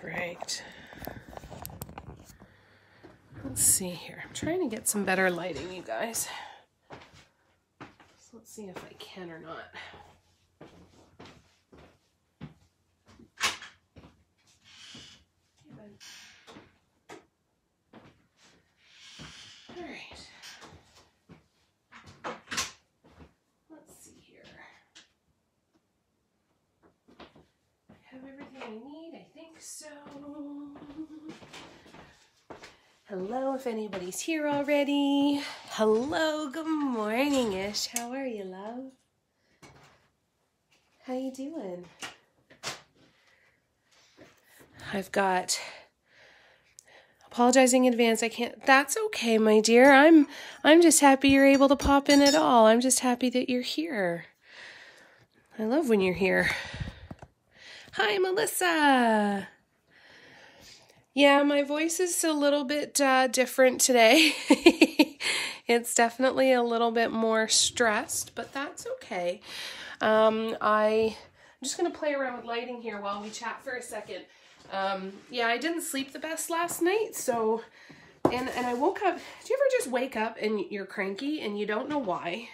right. Let's see here. I'm trying to get some better lighting, you guys. So let's see if I can or not. All right. Let's see here. I have everything I need. I think so. Hello, if anybody's here already. Hello, good morning, Ish. How are you, love? How you doing? I've got apologizing in advance. I can't. That's okay, my dear. I'm just happy you're able to pop in at all. I'm just happy that you're here. I love when you're here. Hi, Melissa. Yeah, my voice is a little bit different today. It's definitely a little bit more stressed, but that's okay. I'm just going to play around with lighting here while we chat for a second. Yeah, I didn't sleep the best last night, so, and I woke up. Do you ever just wake up and you're cranky and you don't know why?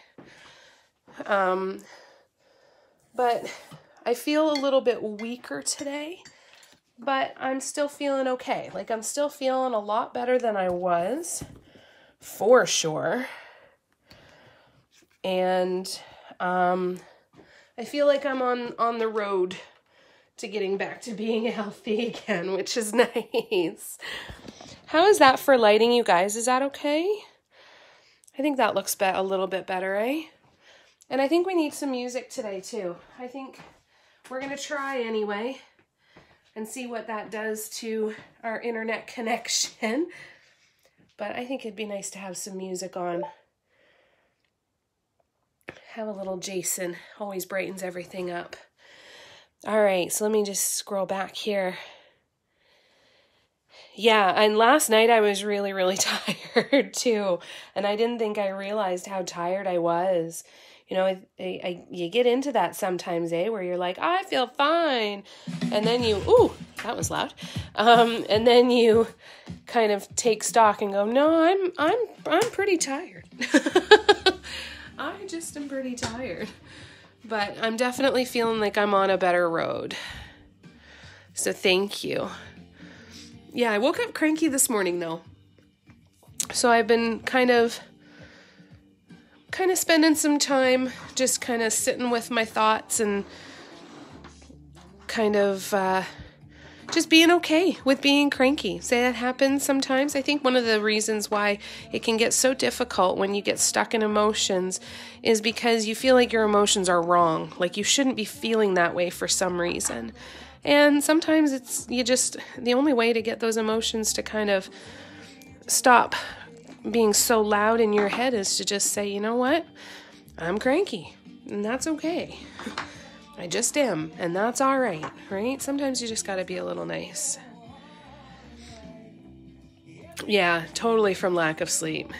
But I feel a little bit weaker today. But I'm still feeling okay. Like, I'm still feeling a lot better than I was, for sure. And I feel like I'm on the road to getting back to being healthy again, which is nice. How is that for lighting, you guys? Is that okay? I think that looks a little bit better, eh? And I think we need some music today, too. I think we're going to try anyway. And see what that does to our internet connection. But I think it'd be nice to have some music on. Have a little Jason. Always brightens everything up. All right, so let me just scroll back here. Yeah, and last night I was really, really tired too. And I didn't think I realized how tired I was. You know, you get into that sometimes, where you're like, I feel fine. And then you, ooh, that was loud. And then you kind of take stock and go, no, I'm pretty tired. I just am pretty tired. But I'm definitely feeling like I'm on a better road. So thank you. Yeah, I woke up cranky this morning though. So I've been kind of spending some time just kind of sitting with my thoughts and kind of just being okay with being cranky. Say that happens sometimes. I think one of the reasons why it can get so difficult when you get stuck in emotions is because you feel like your emotions are wrong. Like you shouldn't be feeling that way for some reason. And sometimes it's the only way to get those emotions to kind of stop being so loud in your head is to just say, you know what? I'm cranky, and that's okay. I just am, and that's all right, right? Sometimes you just got to be a little nice. Yeah, totally from lack of sleep.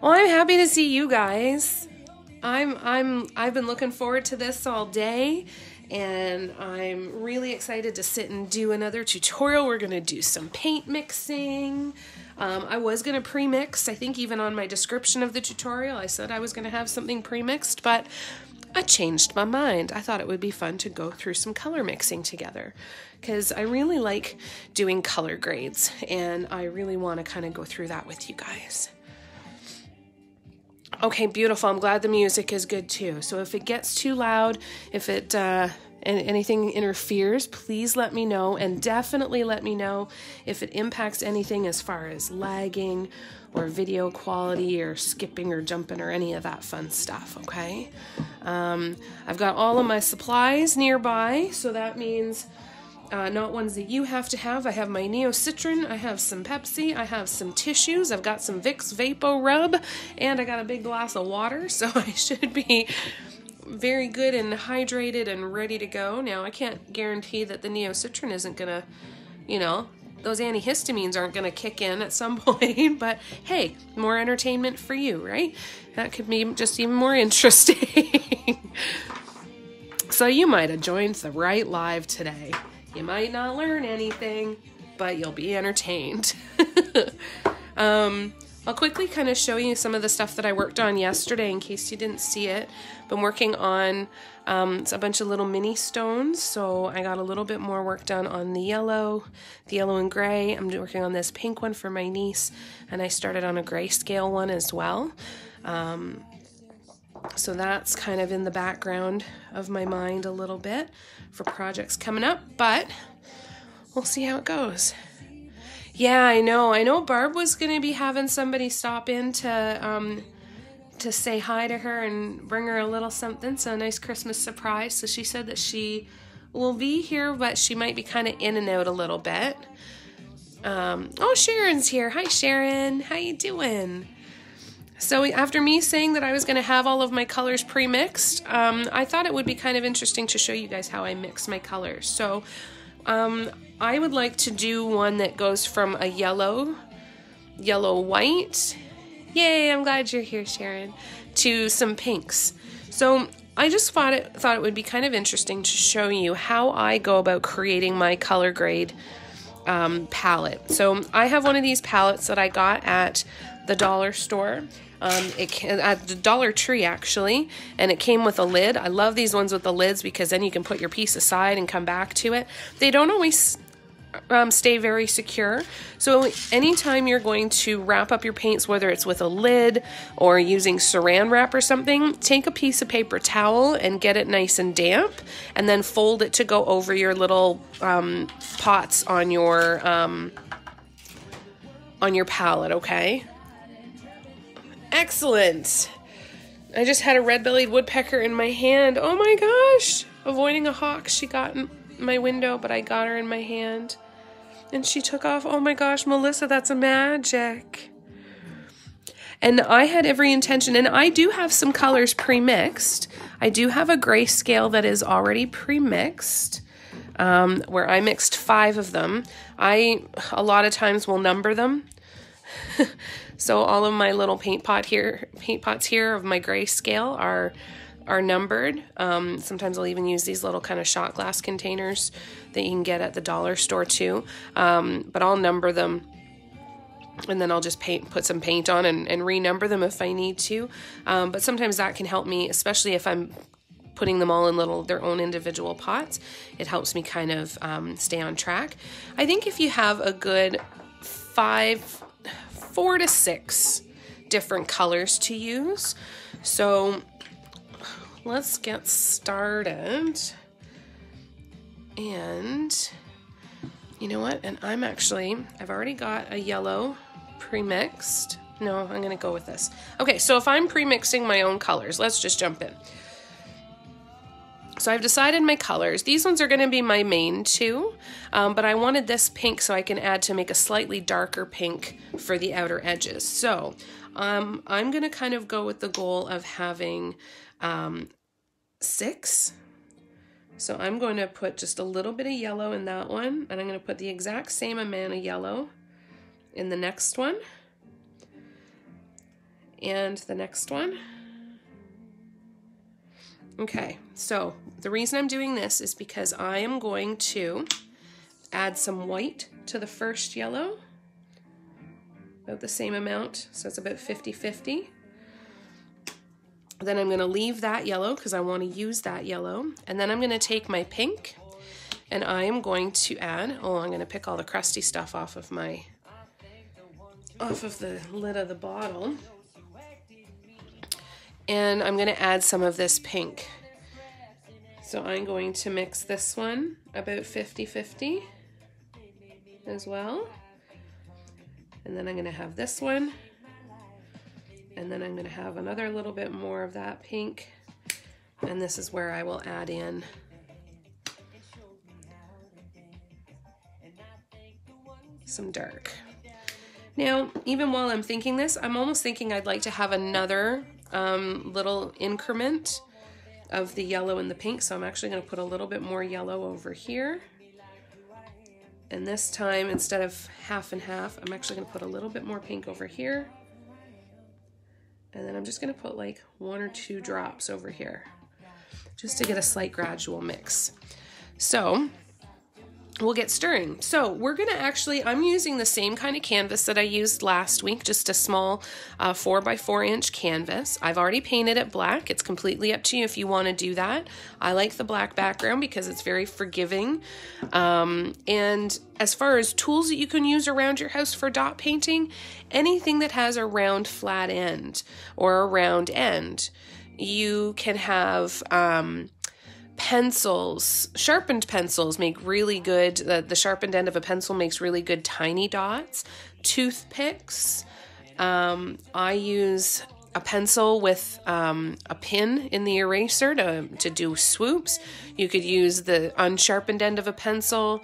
Well, I'm happy to see you guys. I've been looking forward to this all day, and I'm really excited to sit and do another tutorial. We're going to do some paint mixing. I was going to pre-mix. I think even on my description of the tutorial, I said I was going to have something pre-mixed, but I changed my mind. I thought it would be fun to go through some color mixing together because I really like doing color grades, and I really want to kind of go through that with you guys. Okay, beautiful. I'm glad the music is good too. So if it gets too loud, if it anything interferes, please let me know, and definitely let me know if it impacts anything as far as lagging or video quality or skipping or jumping or any of that fun stuff, okay? I've got all of my supplies nearby, so that means not ones that you have to have. I have my Neocitrin, I have some Pepsi, I have some tissues, I've got some Vicks Vapo Rub, and I got a big glass of water, so I should be very good and hydrated and ready to go. Now, I can't guarantee that the Neocitrin isn't gonna, those antihistamines aren't gonna kick in at some point, but hey, more entertainment for you, right? That could be just even more interesting. So you might have joined the right live today. You might not learn anything, but you'll be entertained. I'll quickly kind of show you some of the stuff that I worked on yesterday in case you didn't see it. Been working on a bunch of little mini stones, so I got a little bit more work done on the yellow and gray. I'm working on this pink one for my niece, and I started on a grayscale one as well. So that's kind of in the background of my mind a little bit for projects coming up, but we'll see how it goes. Yeah, I know Barb was going to be having somebody stop in to say hi to her and bring her a little something, so a nice Christmas surprise. So she said that she will be here, but she might be kind of in and out a little bit. Oh, Sharon's here. Hi, Sharon. How you doing? So after me saying that I was going to have all of my colors pre-mixed, I thought it would be kind of interesting to show you guys how I mix my colors. So I would like to do one that goes from a yellow white, yay, I'm glad you're here, Sharon, to some pinks. So I just thought it would be kind of interesting to show you how I go about creating my color grade palette. So I have one of these palettes that I got at the dollar store. At the Dollar Tree actually, and it came with a lid. I love these ones with the lids because then you can put your piece aside and come back to it. They don't always stay very secure, so anytime you're going to wrap up your paints, whether it's with a lid or using saran wrap or something, take a piece of paper towel and get it nice and damp, and then fold it to go over your little pots on your palette, okay? Excellent. I just had a red-bellied woodpecker in my hand. Oh my gosh. Avoiding a hawk. She got in my window, but I got her in my hand. And she took off. Oh my gosh, Melissa, that's a magic. And I had every intention, and I do have some colors pre-mixed. I do have a grayscale that is already pre-mixed, where I mixed 5 of them. A lot of times will number them. So all of my little paint pots here of my grayscale are numbered. Sometimes I'll even use these little kind of shot glass containers that you can get at the dollar store too. But I'll number them, and then I'll just put some paint on and renumber them if I need to. But sometimes that can help me, especially if I'm putting them all in their own individual pots. It helps me kind of stay on track. I think if you have a good 4 to 6 different colors to use. So let's get started. And you know what? And I've already got a yellow pre-mixed. No, I'm going to go with this. Okay, so if I'm pre-mixing my own colors, let's just jump in. So I've decided my colors. These ones are going to be my main 2, but I wanted this pink so I can add to make a slightly darker pink for the outer edges. So I'm going to kind of go with the goal of having 6. So I'm going to put just a little bit of yellow in that one, and I'm going to put the exact same amount of yellow in the next one, and the next one. Okay, so the reason I'm doing this is because I am going to add some white to the first yellow, about the same amount, so it's about 50-50. Then I'm going to leave that yellow because I want to use that yellow, and then I'm going to take my pink, and I am going to add, I'm going to pick all the crusty stuff off of the lid of the bottle. And I'm going to add some of this pink. So I'm going to mix this one about 50-50 as well. And then I'm going to have this one. And then I'm going to have another little bit more of that pink. And this is where I will add in some dark. Now, even while I'm thinking this, I'm almost thinking I'd like to have another little increment of the yellow and the pink, so I'm actually going to put a little bit more yellow over here, and this time instead of half and half, I'm actually going to put a little bit more pink over here, and then I'm just going to put like 1 or 2 drops over here just to get a slight gradual mix. So we'll get stirring. So we're going to actually, I'm using the same kind of canvas that I used last week, just a small 4x4 inch canvas. I've already painted it black. It's completely up to you if you want to do that. I like the black background because it's very forgiving. And as far as tools that you can use around your house for dot painting, anything that has a round flat end or a round end. You can have pencils, sharpened pencils make really good, the sharpened end of a pencil makes really good tiny dots. Toothpicks, I use a pencil with a pin in the eraser to do swoops. You could use the unsharpened end of a pencil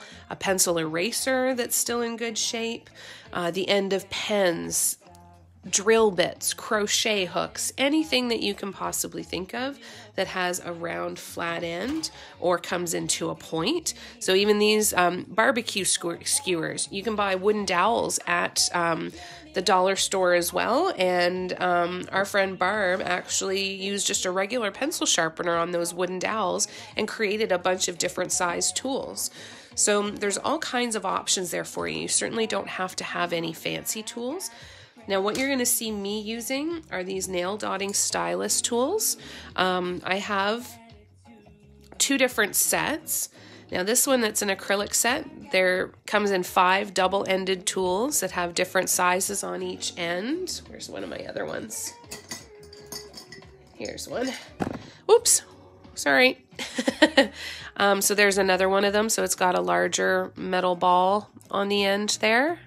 eraser that's still in good shape, the end of pens, drill bits, crochet hooks, anything that you can possibly think of that has a round flat end or comes into a point. So even these barbecue skewers, you can buy wooden dowels at the dollar store as well. And our friend Barb actually used just a regular pencil sharpener on those wooden dowels and created a bunch of different size tools. So there's all kinds of options there for you. You certainly don't have to have any fancy tools. Now what you're going to see me using are these nail dotting stylus tools. I have 2 different sets. Now this one that's an acrylic set, there comes in 5 double-ended tools that have different sizes on each end. Where's one of my other ones? Here's one. Oops, sorry. So there's another one of them. So it's got a larger metal ball on the end there.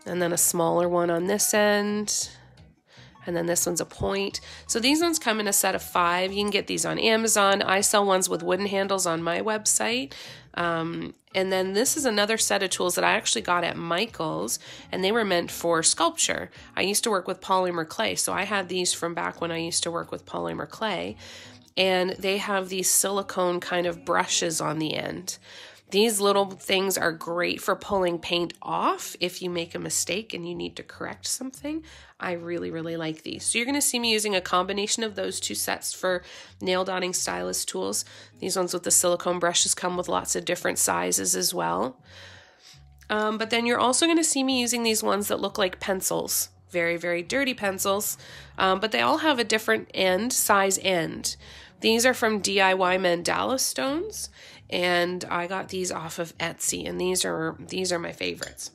And then a smaller one on this end. And then this one's a point. So these ones come in a set of 5. You can get these on Amazon. I sell ones with wooden handles on my website. And then this is another set of tools that I actually got at Michael's, and they were meant for sculpture. I used to work with polymer clay, so I had these from back when I used to work with polymer clay. And they have these silicone kind of brushes on the end. These little things are great for pulling paint off if you make a mistake and you need to correct something. I really, really like these. So you're going to see me using a combination of those 2 sets for nail dotting stylus tools. These ones with the silicone brushes come with lots of different sizes as well. But then you're also going to see me using these ones that look like pencils. Very, very dirty pencils. But they all have a different size end. These are from DIY Mandala Stones. And I got these off of Etsy, and these are my favorites.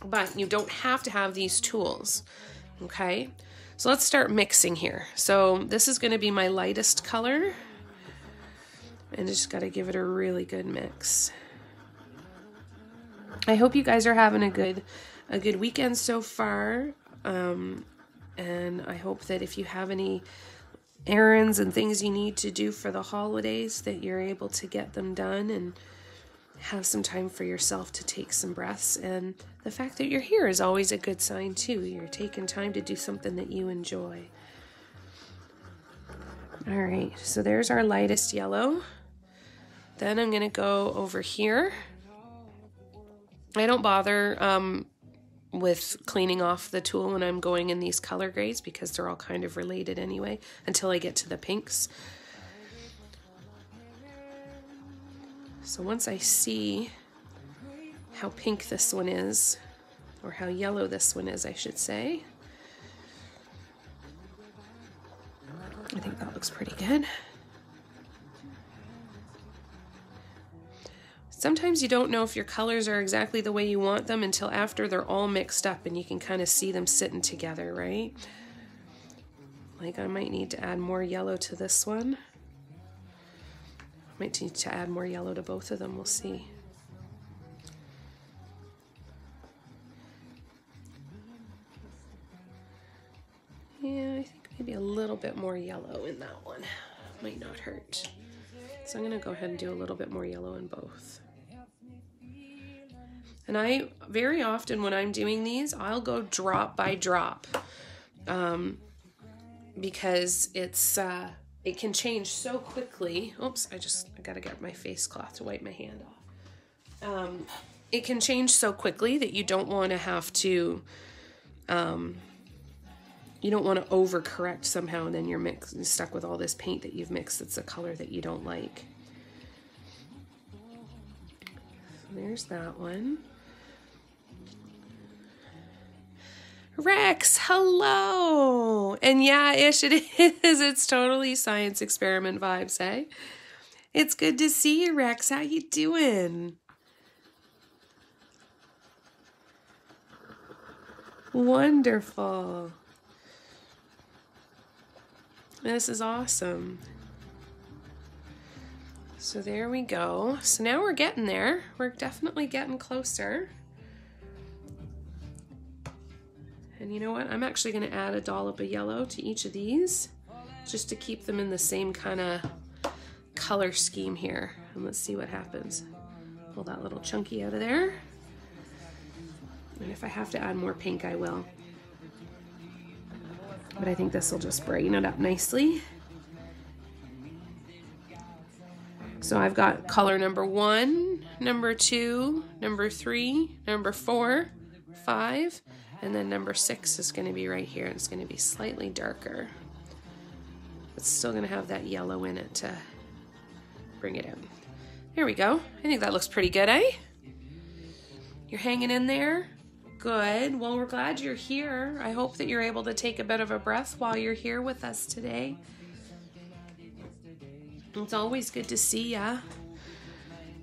But you don't have to have these tools, okay? So let's start mixing here. So this is going to be my lightest color, and just got to give it a really good mix. I hope you guys are having a good weekend so far, and I hope that if you have any errands and things you need to do for the holidays, that you're able to get them done and have some time for yourself to take some breaths. And the fact that you're here is always a good sign too. You're taking time to do something that you enjoy. All right, so there's our lightest yellow. Then I'm going to go over here. I don't bother with cleaning off the tool when I'm going in these color grades because they're all kind of related anyway until I get to the pinks. So once I see how pink this one is, or how yellow this one is, I should say, I think that looks pretty good. Sometimes you don't know if your colors are exactly the way you want them until after they're all mixed up and you can kind of see them sitting together, right? Like I might need to add more yellow to this one. I might need to add more yellow to both of them, we'll see. Yeah, I think maybe a little bit more yellow in that one. Might not hurt. So I'm going to go ahead and do a little bit more yellow in both. And I, very often when I'm doing these, I'll go drop by drop because it's, it can change so quickly. Oops, I got to get my face cloth to wipe my hand off. It can change so quickly that you don't want to have to, you don't want to overcorrect somehow and then you're stuck with all this paint that you've mixed that's a color that you don't like. there's that one. Rex, hello. And yeah, Ish, it is. It's totally science experiment vibes, eh? It's good to see you, Rex. How you doing? Wonderful. This is awesome. So there we go. So now we're getting there. We're definitely getting closer. And you know what? I'm actually going to add a dollop of yellow to each of these just to keep them in the same kind of color scheme here. And let's see what happens. Pull that little chunky out of there. And if I have to add more pink, I will. But I think this will just brighten it up nicely. So I've got color number 1, number 2, number 3, number 4, 5, and then number 6 is going to be right here. It's going to be slightly darker. It's still going to have that yellow in it to bring it in. There we go. I think that looks pretty good, eh? You're hanging in there? Good. Well, we're glad you're here. I hope that you're able to take a bit of a breath while you're here with us today. It's always good to see ya.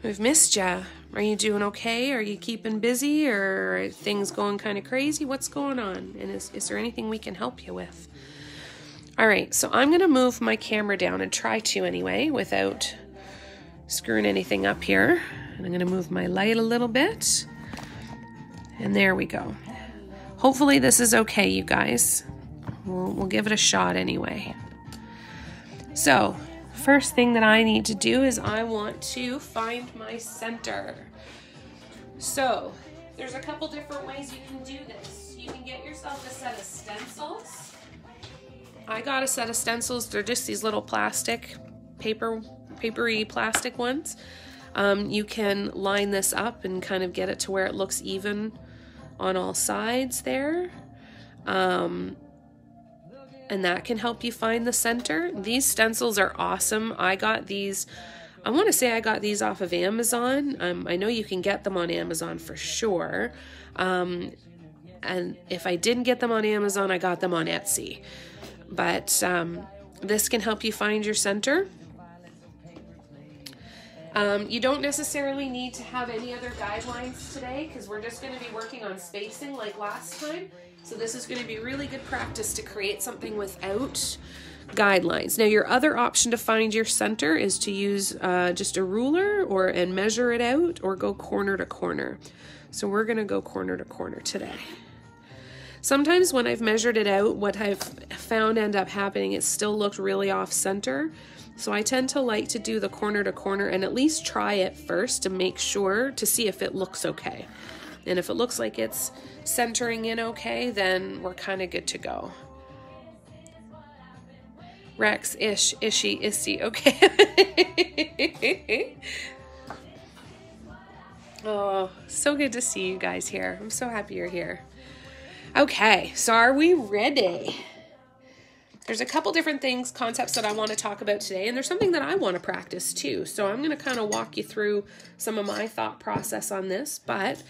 We've missed ya. Are you doing okay? Are you keeping busy, or are things going kind of crazy? What's going on? And is there anything we can help you with? All right, so I'm going to move my camera down and try to anyway without screwing anything up here. And I'm going to move my light a little bit. And there we go. Hopefully this is okay, you guys. We'll give it a shot anyway. So, first thing that I need to do is I want to find my center. So, there's a couple different ways you can do this. You can get yourself a set of stencils. I got a set of stencils. They're just these little plastic, papery plastic ones. You can line this up and kind of get it to where it looks even on all sides there. And that can help you find the center. These stencils are awesome. I got these, I want to say I got these off of Amazon. I know you can get them on Amazon for sure. And if I didn't get them on Amazon, I got them on Etsy. But this can help you find your center. You don't necessarily need to have any other guidelines today because we're just going to be working on spacing like last time. So this is going to be really good practice to create something without guidelines. Now your other option to find your center is to use just a ruler and measure it out, or go corner to corner. So we're going to go corner to corner today. Sometimes when I've measured it out, what I've found end up happening, it still looked really off center. So I tend to like to do the corner to corner and at least try it first to make sure, to see if it looks okay. And if it looks like it's centering in okay, then we're kind of good to go. Rex, Ish, Ishy, Issy, okay. Oh, so good to see you guys here. I'm so happy you're here. Okay, so are we ready? There's a couple different concepts that I want to talk about today, and there's something that I want to practice too. So I'm going to kind of walk you through some of my thought process on this, but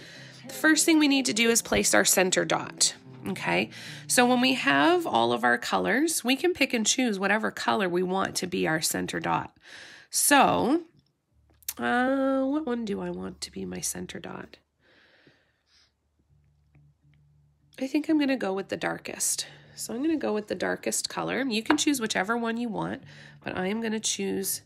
the first thing we need to do is place our center dot. Okay, so when we have all of our colors, we can pick and choose whatever color we want to be our center dot. So, what one do I want to be my center dot? I think I'm going to go with the darkest. So I'm going to go with the darkest color. You can choose whichever one you want, but I am going to choose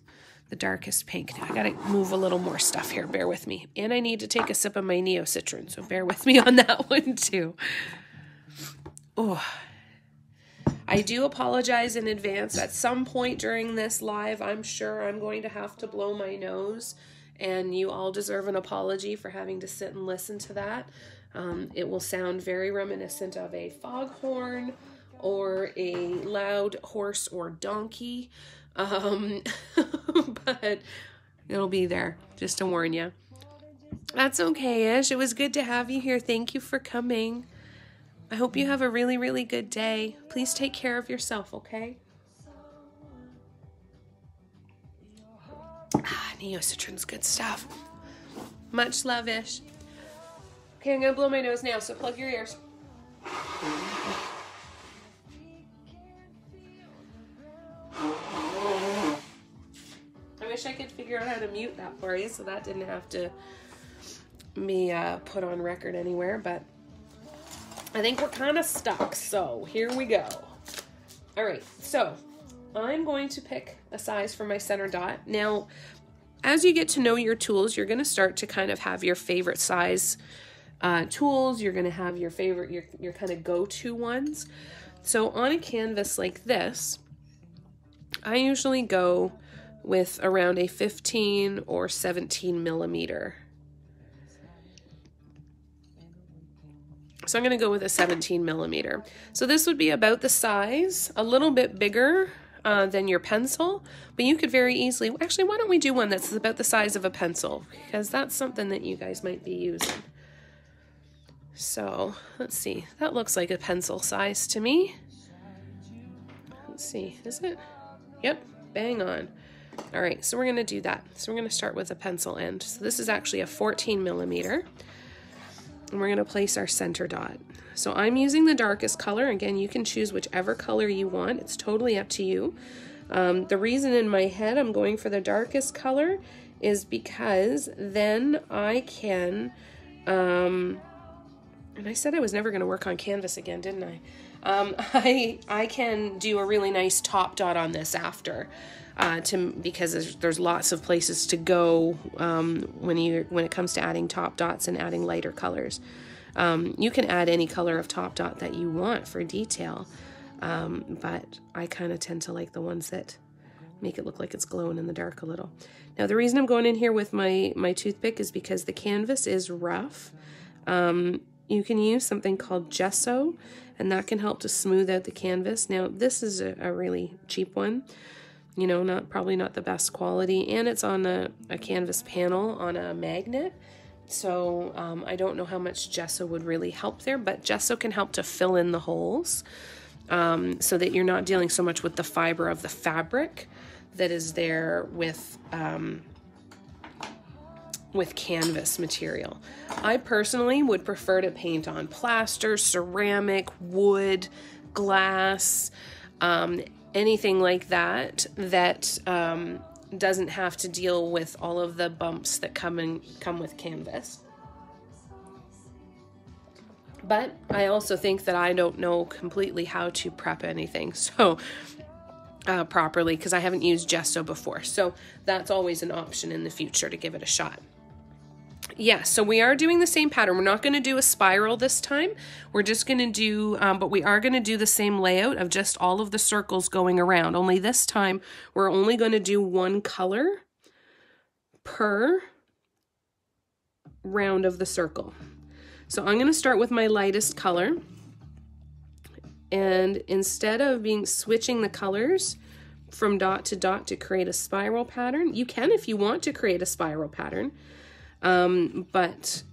the darkest pink. Now I got to move a little more stuff here. Bear with me. And I need to take a sip of my Neocitrin, so bear with me on that one too. Oh, I do apologize in advance. At some point during this live, I'm sure I'm going to have to blow my nose, and you all deserve an apology for having to sit and listen to that. It will sound very reminiscent of a foghorn or a loud horse or donkey, but it'll be there, just to warn you. That's okay, Ish. It was good to have you here. Thank you for coming. I hope you have a really, really good day. Please take care of yourself, okay? Neocitrin's good stuff. Much love-ish. Okay, I'm gonna blow my nose now, so plug your ears. I wish I could figure out how to mute that for you, so that didn't have to be put on record anywhere, but I think we're kind of stuck, so here we go. All right, so I'm going to pick a size for my center dot. Now, as you get to know your tools, you're going to start to kind of have your favorite size tools. You're going to have your favorite, your kind of go-to ones. So on a canvas like this, I usually go with around a 15 or 17 millimeter. So I'm going to go with a 17 millimeter. So this would be about the size, a little bit bigger than your pencil, but you could very easily, actually, why don't we do one that's about the size of a pencil, because that's something that you guys might be using. So let's see, that looks like a pencil size to me. Let's see, is it? Yep, bang on. All right, so we're going to do that. So we're going to start with a pencil end. So this is actually a 14 millimeter. And we're going to place our center dot. So I'm using the darkest color. Again, you can choose whichever color you want. It's totally up to you. The reason in my head I'm going for the darkest color is because then I can, and I said I was never going to work on canvas again, didn't I? I can do a really nice top dot on this after. Because there's lots of places to go when it comes to adding top dots and adding lighter colors. You can add any color of top dot that you want for detail, but I kind of tend to like the ones that make it look like it's glowing in the dark a little. Now the reason I'm going in here with my toothpick is because the canvas is rough. You can use something called gesso, and that can help to smooth out the canvas. Now this is a really cheap one. You know, probably not the best quality, and it's on a canvas panel on a magnet. So I don't know how much gesso would really help there, but gesso can help to fill in the holes so that you're not dealing so much with the fiber of the fabric that is there with canvas material. I personally would prefer to paint on plaster, ceramic, wood, glass, anything like that doesn't have to deal with all of the bumps that come with canvas. But I also think that I don't know completely how to prep anything so properly, because I haven't used gesso before. So that's always an option in the future to give it a shot. Yeah, so we are doing the same pattern. We're not going to do a spiral this time. We're just going to do, but we are going to do the same layout of just all of the circles going around. Only this time, we're only going to do one color per round of the circle. So I'm going to start with my lightest color. And instead of switching the colors from dot to create a spiral pattern, you can if you want to create a spiral pattern. But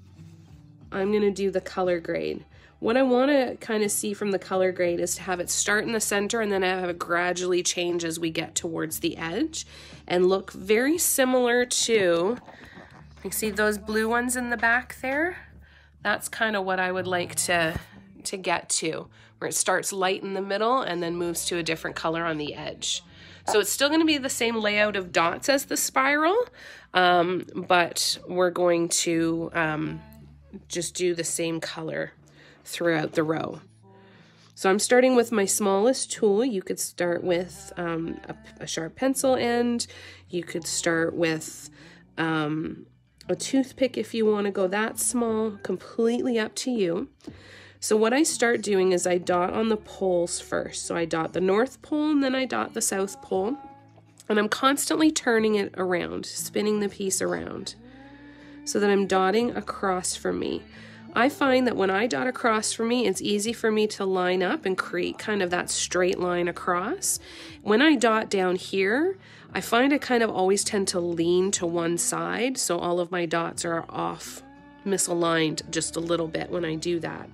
I'm going to do the color grade. What I want to kind of see from the color grade is to have it start in the center and then have it gradually change as we get towards the edge and look very similar to, you see those blue ones in the back there? That's kind of what I would like to get to, where it starts light in the middle and then moves to a different color on the edge. So it's still going to be the same layout of dots as the spiral, but we're going to just do the same color throughout the row. So I'm starting with my smallest tool. You could start with a sharp pencil end. You could start with a toothpick if you want to go that small, completely up to you. So what I start doing is I dot on the poles first. So I dot the North Pole and then I dot the South Pole. And I'm constantly turning it around, spinning the piece around so that I'm dotting across from me. I find that when I dot across from me, it's easy for me to line up and create kind of that straight line across. When I dot down here, I find I kind of always tend to lean to one side, so all of my dots are off, misaligned just a little bit when I do that.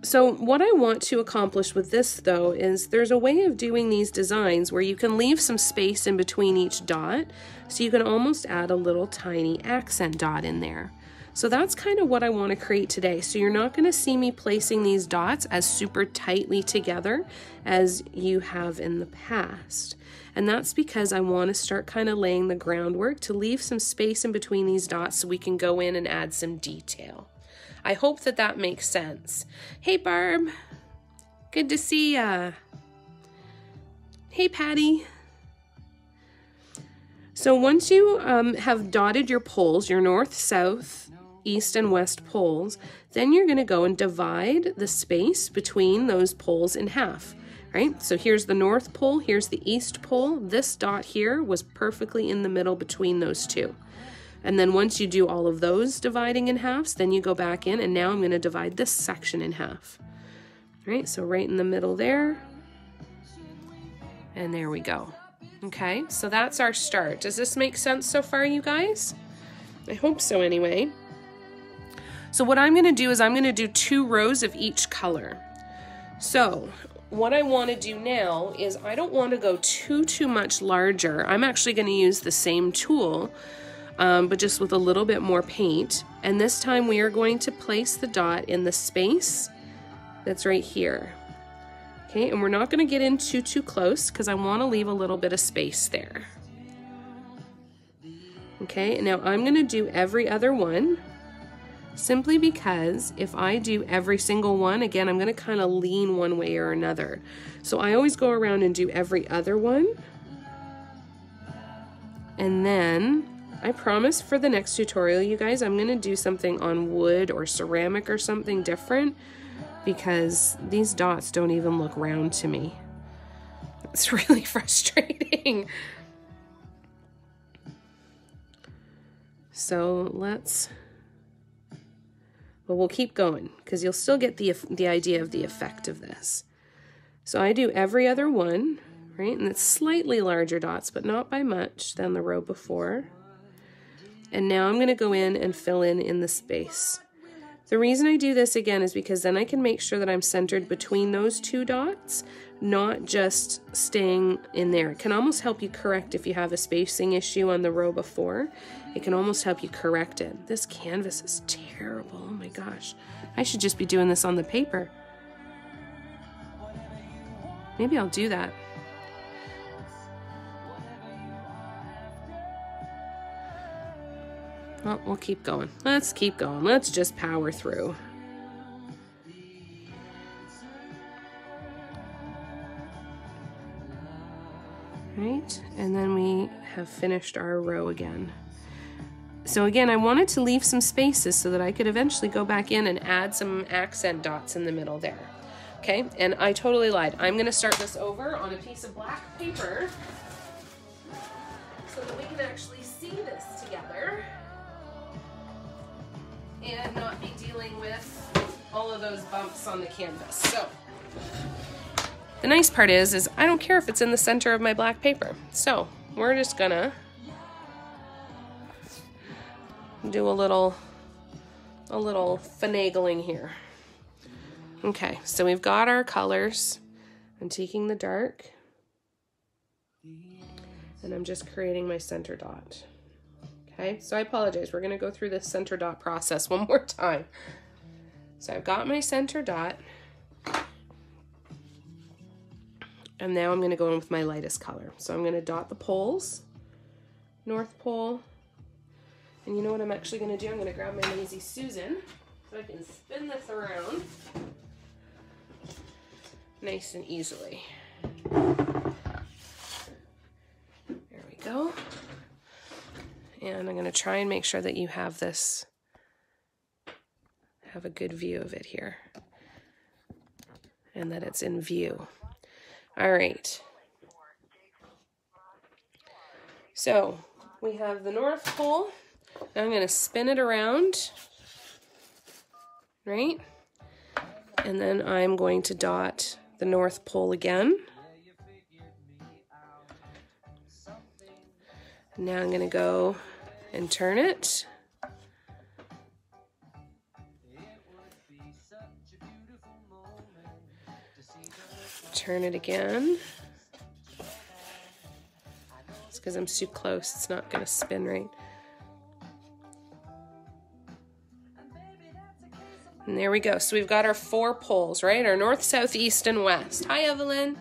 So what I want to accomplish with this though is there's a way of doing these designs where you can leave some space in between each dot, so you can almost add a little tiny accent dot in there. So that's kind of what I want to create today. So you're not going to see me placing these dots as super tightly together as you have in the past. And that's because I want to start kind of laying the groundwork to leave some space in between these dots so we can go in and add some detail. I hope that that makes sense. Hey Barb, good to see ya. Hey Patty. So once you have dotted your poles, your north, south, east, and west poles, then you're gonna go and divide the space between those poles in half, right? So here's the north pole, here's the east pole. This dot here was perfectly in the middle between those two. And then once you do all of those dividing in halves, then you go back in, and now I'm going to divide this section in half. All right, so right in the middle there. And there we go. Okay, so that's our start. Does this make sense so far, you guys? I hope so anyway. So what I'm going to do is I'm going to do 2 rows of each color. So what I want to do now is I don't want to go too much larger. I'm actually going to use the same tool, but just with a little bit more paint. And this time we are going to place the dot in the space that's right here. Okay, and we're not going to get in too close because I want to leave a little bit of space there. Okay, and now I'm going to do every other one, simply because if I do every single one, again, I'm going to kind of lean one way or another. So I always go around and do every other one. And then I promise for the next tutorial, you guys, I'm going to do something on wood or ceramic or something different, because these dots don't even look round to me. It's really frustrating. So we'll keep going because you'll still get the idea of the effect of this. So I do every other one, right? And it's slightly larger dots, but not by much than the row before. And now I'm going to go in and fill in the space. The reason I do this again is because then I can make sure that I'm centered between those 2 dots, not just staying in there. It can almost help you correct if you have a spacing issue on the row before. It can almost help you correct it. This canvas is terrible. Oh my gosh. I should just be doing this on the paper. Maybe I'll do that. Well, we'll keep going. Let's keep going. Let's just power through. Right, and then we have finished our row again. So again, I wanted to leave some spaces so that I could eventually go back in and add some accent dots in the middle there. Okay, and I totally lied. I'm going to start this over on a piece of black paper so that we can actually see this together and not be dealing with all of those bumps on the canvas. So the nice part is I don't care if it's in the center of my black paper. So we're just gonna do a little finagling here. Okay, so we've got our colors. I'm taking the dark and I'm just creating my center dot. Okay, so I apologize. We're going to go through this center dot process one more time. So I've got my center dot. And now I'm going to go in with my lightest color. So I'm going to dot the poles, North Pole. And you know what I'm actually going to do? I'm going to grab my Lazy Susan so I can spin this around nice and easily. There we go. And I'm going to try and make sure that you have this, have a good view of it here, and that it's in view. All right. So we have the North Pole. Now I'm going to spin it around, right? And then I'm going to dot the North Pole again. Now I'm going to go and turn it. turn it again. It's because I'm too close, it's not going to spin right. And there we go. So we've got our 4 poles, right? Our north, south, east, and west. Hi, Evelyn.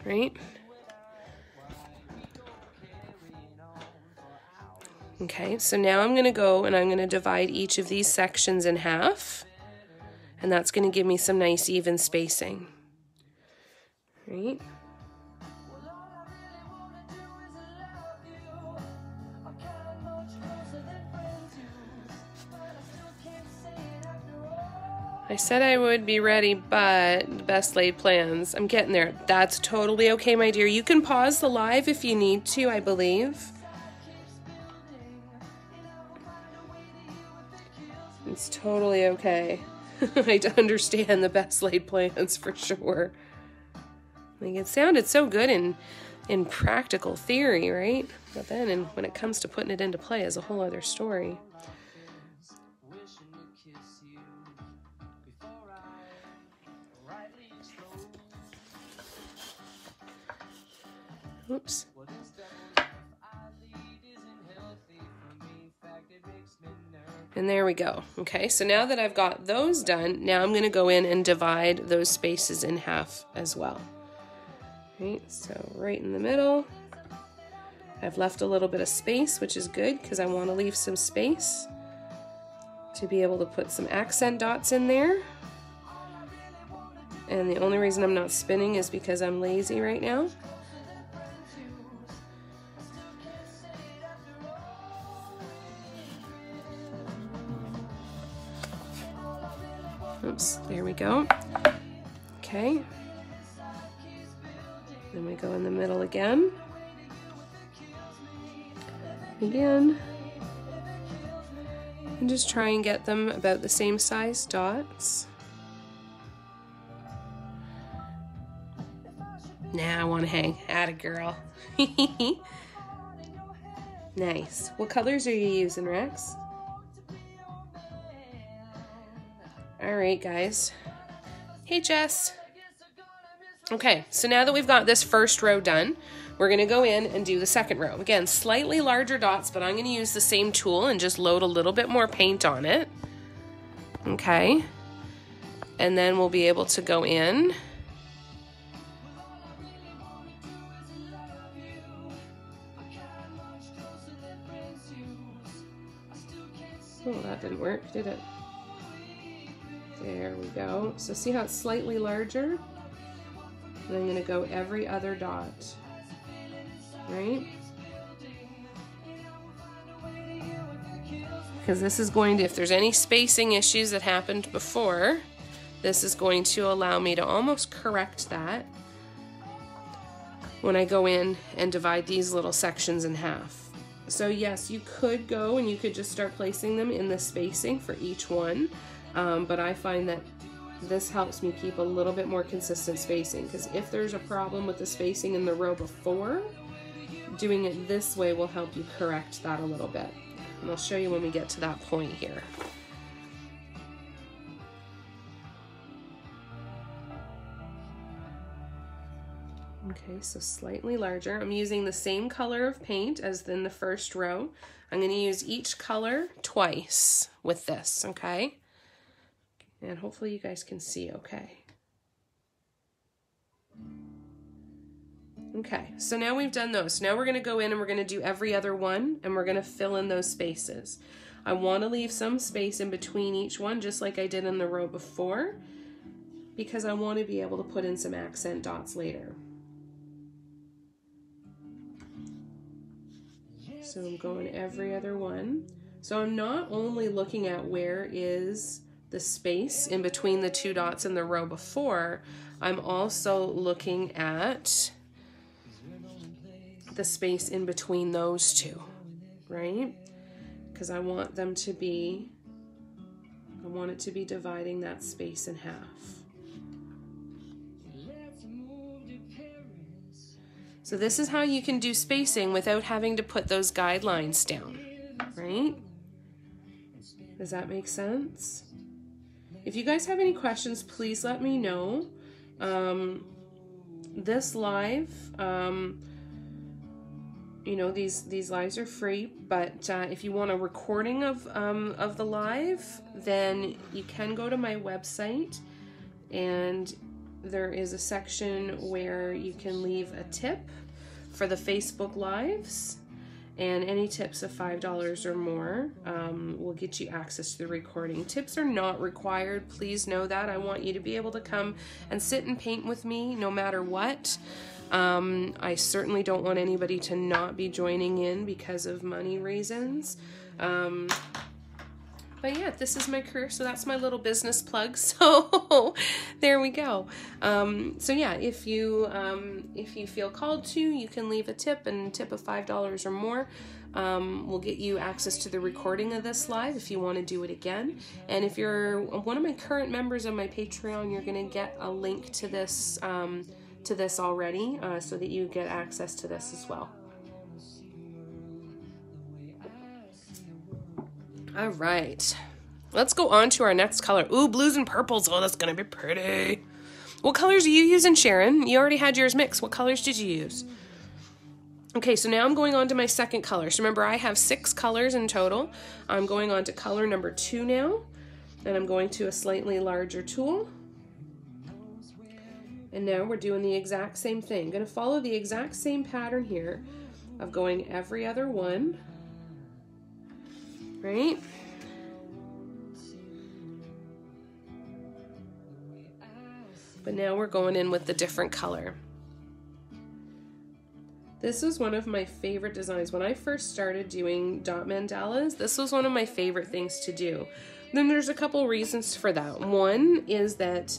Right? Okay, so now I'm going to go and I'm going to divide each of these sections in half. And that's going to give me some nice even spacing. Right? I said I would be ready, but the best laid plans. I'm getting there. That's totally okay, my dear. You can pause the live if you need to, I believe. It's totally okay. I understand the best laid plans for sure. Like, it sounded so good in practical theory, right? But then when it comes to putting it into play is a whole other story. Oops. And there we go. Okay, so now that I've got those done, now I'm going to go in and divide those spaces in half as well. Right, so right in the middle. I've left a little bit of space, which is good because I want to leave some space to be able to put some accent dots in there. And the only reason I'm not spinning is because I'm lazy right now. Oops, there we go. Okay. Then we go in the middle again. Again. And just try and get them about the same size dots. Nah, I want to hang. Atta girl. Nice. What colors are you using, Rex? All right, guys. Hey, Jess. Okay, so now that we've got this first row done, we're going to go in and do the second row. Again, slightly larger dots, but I'm going to use the same tool and just load a little bit more paint on it. Okay. And then we'll be able to go in. Oh, that didn't work, did it? There we go. So see how it's slightly larger? And I'm going to go every other dot. Right? Because this is going to, if there's any spacing issues that happened before, this is going to allow me to almost correct that when I go in and divide these little sections in half. So yes, you could go and you could just start placing them in the spacing for each one. But I find that this helps me keep a little bit more consistent spacing, because if there's a problem with the spacing in the row before, doing it this way will help you correct that a little bit. And I'll show you when we get to that point here. Okay, so slightly larger. I'm using the same color of paint as in the first row. I'm going to use each color twice with this, okay? And hopefully you guys can see okay. Okay, so now we've done those. Now we're going to go in and we're going to do every other one, and we're going to fill in those spaces. I want to leave some space in between each one, just like I did in the row before, because I want to be able to put in some accent dots later. So I'm going every other one. So I'm not only looking at where is the space in between the two dots in the row before, I'm also looking at the space in between those two, right? Because I want them to be, I want it to be dividing that space in half. So this is how you can do spacing without having to put those guidelines down, right? Does that make sense? if you guys have any questions, please let me know. This live, you know, these lives are free, but if you want a recording of the live, then you can go to my website, and there is a section where you can leave a tip for the Facebook lives, and any tips of $5 or more will get you access to the recording. Tips are not required, please know that. I want you to be able to come and sit and paint with me no matter what. I certainly don't want anybody to not be joining in because of money reasons. But yeah, this is my career, so that's my little business plug. So there we go. So yeah, if you feel called to, you can leave a tip, and a tip of $5 or more will get you access to the recording of this live if you want to do it again. And if you're one of my current members of my Patreon, you're going to get a link to this already, so that you get access to this as well. All right, let's go on to our next color. Ooh, blues and purples. Oh, that's gonna be pretty. What colors are you using, Sharon? You already had yours mixed. What colors did you use? Okay, so now I'm going on to my second color. So remember, I have 6 colors in total. I'm going on to color number 2 now, and I'm going to a slightly larger tool. And now we're doing the exact same thing. I'm gonna follow the exact same pattern here of going every other one. Right? But now we're going in with the different color. This was one of my favorite designs. When I first started doing dot mandalas, this was one of my favorite things to do. Then there's a couple reasons for that. One is that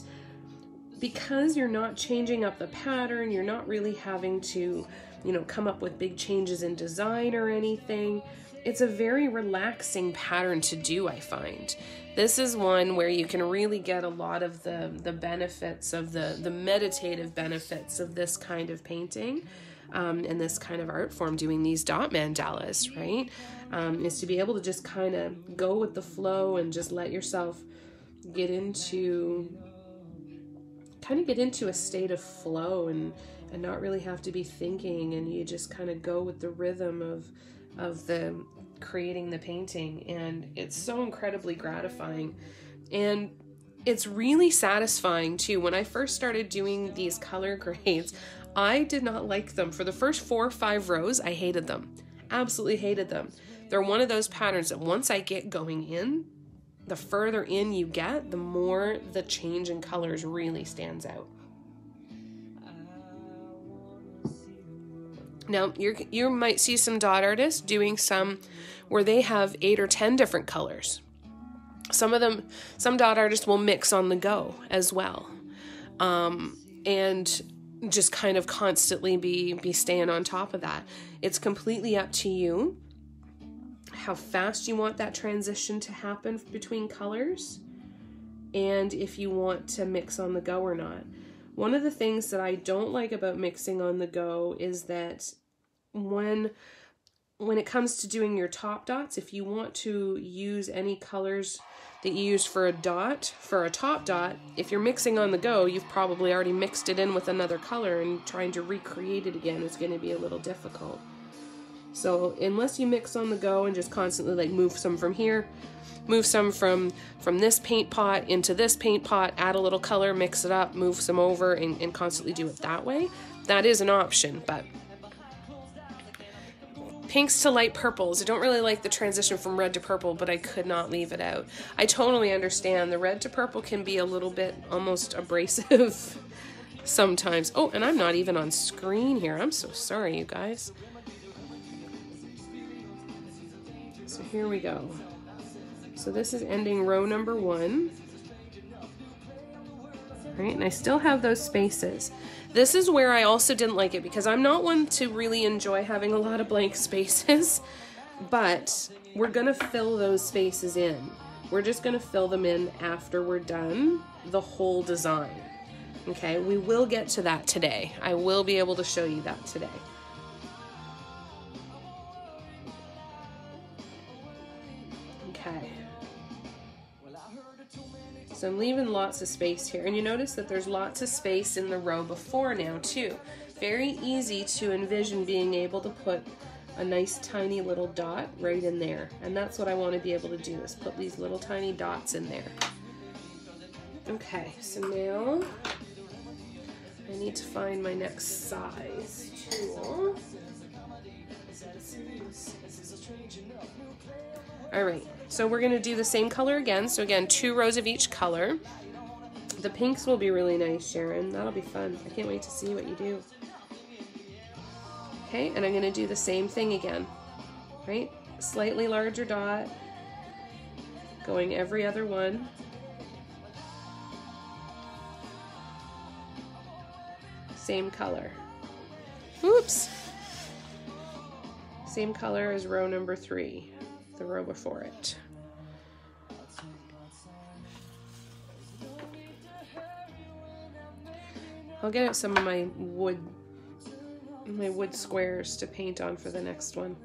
because you're not changing up the pattern, you're not really having to, you know, come up with big changes in design or anything. It's a very relaxing pattern to do, I find. This is one where you can really get a lot of the benefits of the meditative benefits of this kind of painting and this kind of art form, doing these dot mandalas, right? Is to be able to just kind of go with the flow and just let yourself get into a state of flow and not really have to be thinking, and you just kind of go with the rhythm of the creating the painting, and it's so incredibly gratifying, and it's really satisfying too. When I first started doing these color grades, I did not like them. For the first 4 or 5 rows, I hated them, absolutely hated them. They're one of those patterns that once I get going in, the further in you get, the more the change in colors really stands out. Now, you might see some dot artists doing some where they have 8 or 10 different colors. Some dot artists will mix on the go as well. And just kind of constantly be staying on top of that. It's completely up to you how fast you want that transition to happen between colors, and if you want to mix on the go or not. One of the things that I don't like about mixing on the go is that when it comes to doing your top dots, if you want to use any colors that you use for a top dot, if you're mixing on the go, you've probably already mixed it in with another color, and trying to recreate it again is going to be a little difficult. So unless you mix on the go and just constantly like move some from here, move some from this paint pot into this paint pot, add a little color, mix it up, move some over, and constantly do it that way, that is an option. But pinks to light purples, I don't really like the transition from red to purple, but I could not leave it out. I totally understand the red to purple can be a little bit almost abrasive sometimes. Oh, and I'm not even on screen here. I'm so sorry, you guys. So here we go. So this is ending row number 1. Right, and I still have those spaces. This is where I also didn't like it, because I'm not one to really enjoy having a lot of blank spaces, but we're gonna fill those spaces in. We're just gonna fill them in after we're done the whole design. Okay, we will get to that today. I will be able to show you that today. Okay. So I'm leaving lots of space here. And you notice that there's lots of space in the row before now too. Very easy to envision being able to put a nice tiny little dot right in there. And that's what I want to be able to do, is put these little tiny dots in there. Okay, so now I need to find my next size tool. All right, so we're gonna do the same color again. So again, 2 rows of each color. The pinks will be really nice, Sharon. That'll be fun. I can't wait to see what you do. Okay, and I'm gonna do the same thing again, right? Slightly larger dot, going every other one. Same color. Oops. Same color as row number 3, the row before it. I'll get out some of my wood squares to paint on for the next one.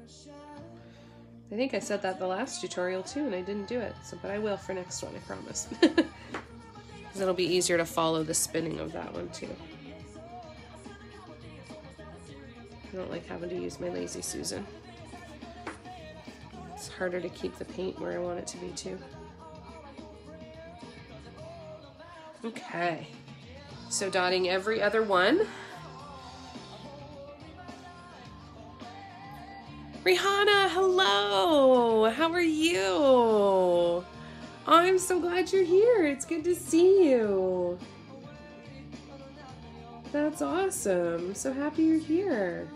I think I said that the last tutorial too, and I didn't do it, so but I will for next one, I promise. Because it'll be easier to follow the spinning of that one too. I don't like having to use my Lazy Susan. It's harder to keep the paint where I want it to be too. Okay, so dotting every other one. Rihanna, hello! How are you? I'm so glad you're here. It's good to see you. That's awesome. I'm so happy you're here.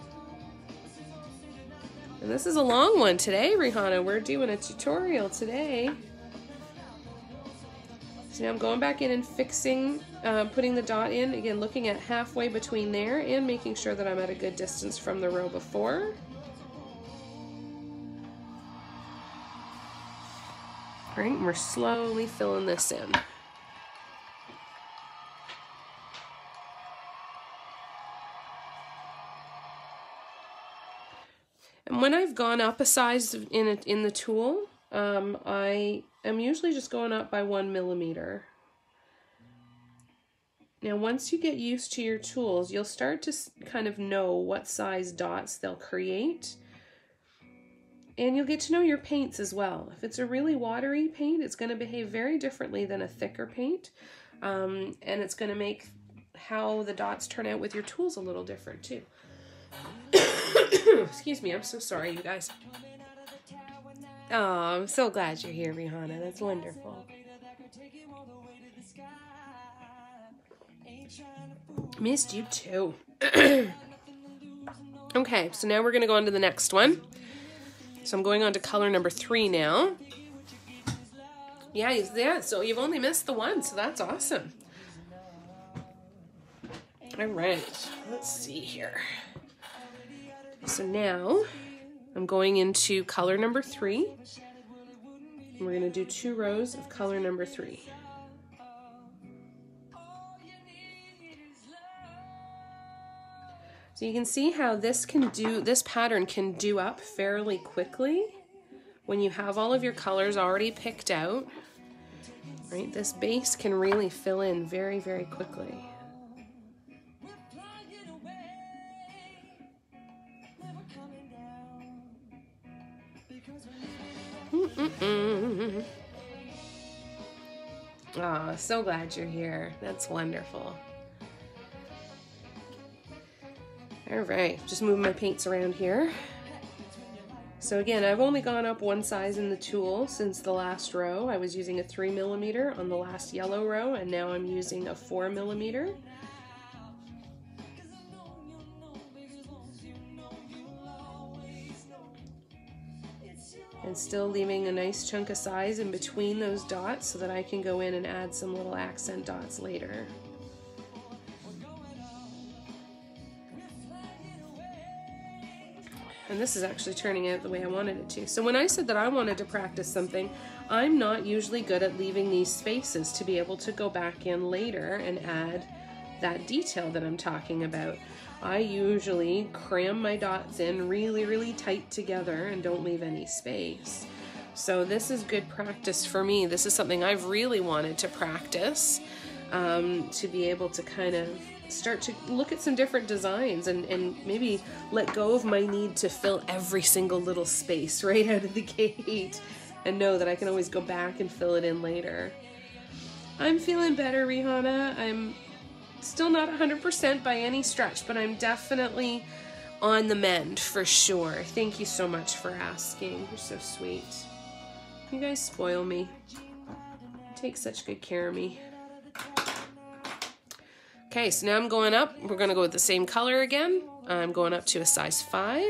And this is a long one today, Rihanna. We're doing a tutorial today. So now I'm going back in and fixing, putting the dot in. Again, looking at halfway between there and making sure that I'm at a good distance from the row before. All right, and we're slowly filling this in. And when I've gone up a size in the tool, I am usually just going up by 1 millimeter. Now, once you get used to your tools, you'll start to kind of know what size dots they'll create. And you'll get to know your paints as well. If it's a really watery paint, it's going to behave very differently than a thicker paint. And it's going to make how the dots turn out with your tools a little different too. Excuse me, I'm so sorry, you guys. Oh, I'm so glad you're here, Rihanna. That's wonderful. Missed you too. Okay, so now we're going to go on to the next one. So I'm going on to color number 3 now. Yeah, so you've only missed the one, so that's awesome. All right, let's see here. So now I'm going into color number 3. And we're going to do 2 rows of color number 3. So you can see how this pattern can do up fairly quickly when you have all of your colors already picked out. Right? This base can really fill in very, very quickly. Oh, so glad you're here. That's wonderful. All right, just moving my paints around here. So again, I've only gone up 1 size in the tool since the last row. I was using a 3 millimeter on the last yellow row, and now I'm using a 4 millimeter. And still leaving a nice chunk of size in between those dots so that I can go in and add some little accent dots later. And this is actually turning out the way I wanted it to. So when I said that I wanted to practice something, I'm not usually good at leaving these spaces to be able to go back in later and add that detail that I'm talking about. I usually cram my dots in really, really tight together and don't leave any space. So this is good practice for me. This is something I've really wanted to practice, to be able to kind of start to look at some different designs and maybe let go of my need to fill every single little space right out of the gate and know that I can always go back and fill it in later. I'm feeling better, Rihanna. I'm still not 100% by any stretch, but I'm definitely on the mend for sure. Thank you so much for asking. You're so sweet. You guys spoil me. You take such good care of me. Okay, so now I'm going up. We're going to go with the same color again. I'm going up to a size 5.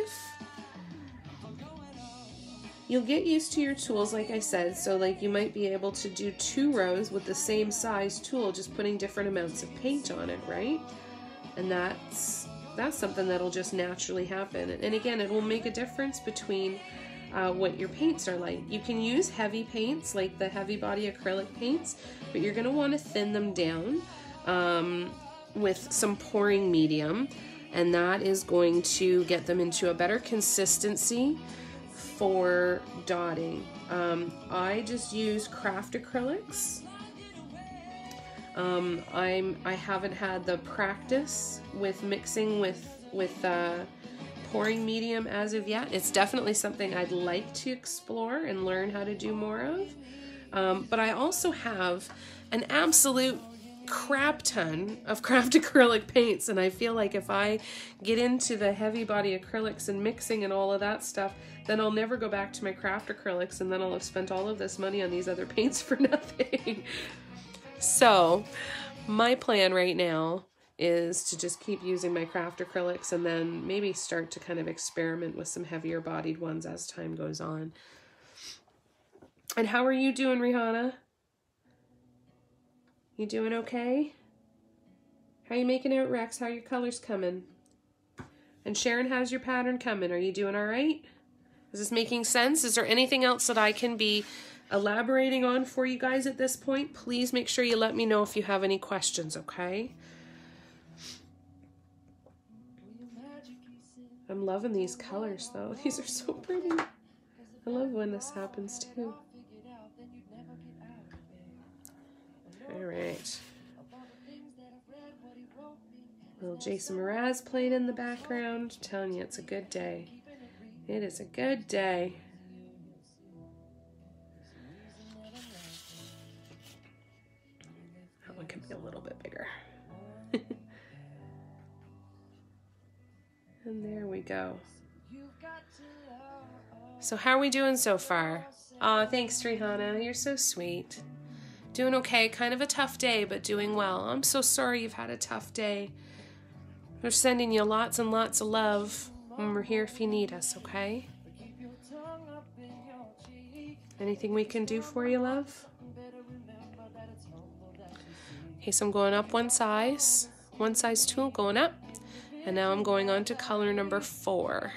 You'll get used to your tools, like I said, so like you might be able to do 2 rows with the same size tool, just putting different amounts of paint on it, right? And that's something that'll just naturally happen. And again, it will make a difference between what your paints are like. You can use heavy paints, like the heavy body acrylic paints, but you're gonna wanna thin them down with some pouring medium, and that is going to get them into a better consistency for dotting. I just use craft acrylics. I haven't had the practice with mixing with pouring medium as of yet. It's definitely something I'd like to explore and learn how to do more of. But I also have an absolute crap ton of craft acrylic paints, and I feel like if I get into the heavy body acrylics and mixing and all of that stuff, then I'll never go back to my craft acrylics, and then I'll have spent all of this money on these other paints for nothing. So my plan right now is to just keep using my craft acrylics and then maybe start to kind of experiment with some heavier bodied ones as time goes on. And how are you doing, Rihanna? You doing okay? How you making out, Rex? How are your colors coming? And Sharon, how's your pattern coming? Are you doing all right? Is this making sense? Is there anything else that I can be elaborating on for you guys at this point? Please make sure you let me know if you have any questions, okay? I'm loving these colors though. These are so pretty. I love when this happens too. All right. Little Jason Mraz playing in the background. I'm telling you, it's a good day. It is a good day. That one can be a little bit bigger. And there we go. So how are we doing so far? Aw, thanks, Rihanna. You're so sweet. Doing okay. Kind of a tough day, but doing well. I'm so sorry you've had a tough day. We're sending you lots and lots of love, and we're here if you need us, okay? Anything we can do for you, love? Okay, so I'm going up one size tool, going up. And now I'm going on to color number 4.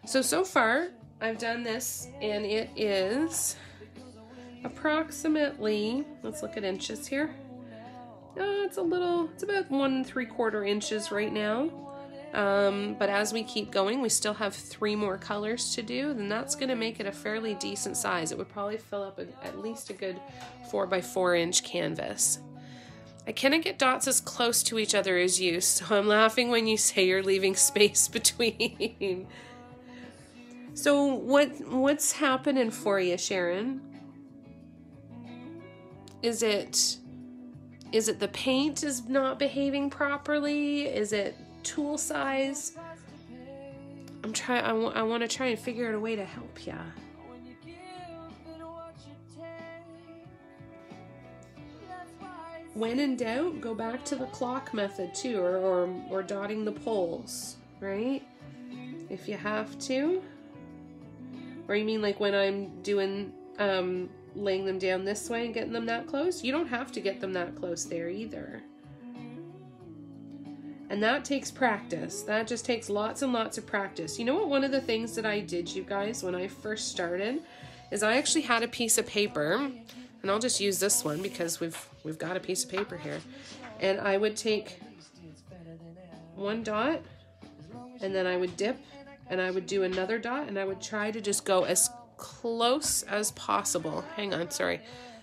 So far, I've done this, and it is approximately, let's look at inches here. It's about 1 3/4 inches right now. But as we keep going, we still have 3 more colors to do, and that's going to make it a fairly decent size. It would probably fill up at least a good 4 by 4 inch canvas. I cannot get dots as close to each other as you, so I'm laughing when you say you're leaving space between. So what's happening for you, Sharon? Is it the paint is not behaving properly? Is it tool size? I want to try and figure out a way to help ya. When in doubt, go back to the clock method too, or dotting the poles, right? If you have to. Or you mean like when I'm doing, laying them down this way and getting them that close? You don't have to get them that close there either. And that takes practice. That just takes lots and lots of practice. You know what, one of the things that I did, you guys, when I first started, is I actually had a piece of paper, and I'll just use this one because we've got a piece of paper here. And I would take one dot, and then I would dip, and I would do another dot, and I would try to just go as close as possible. Hang on, sorry.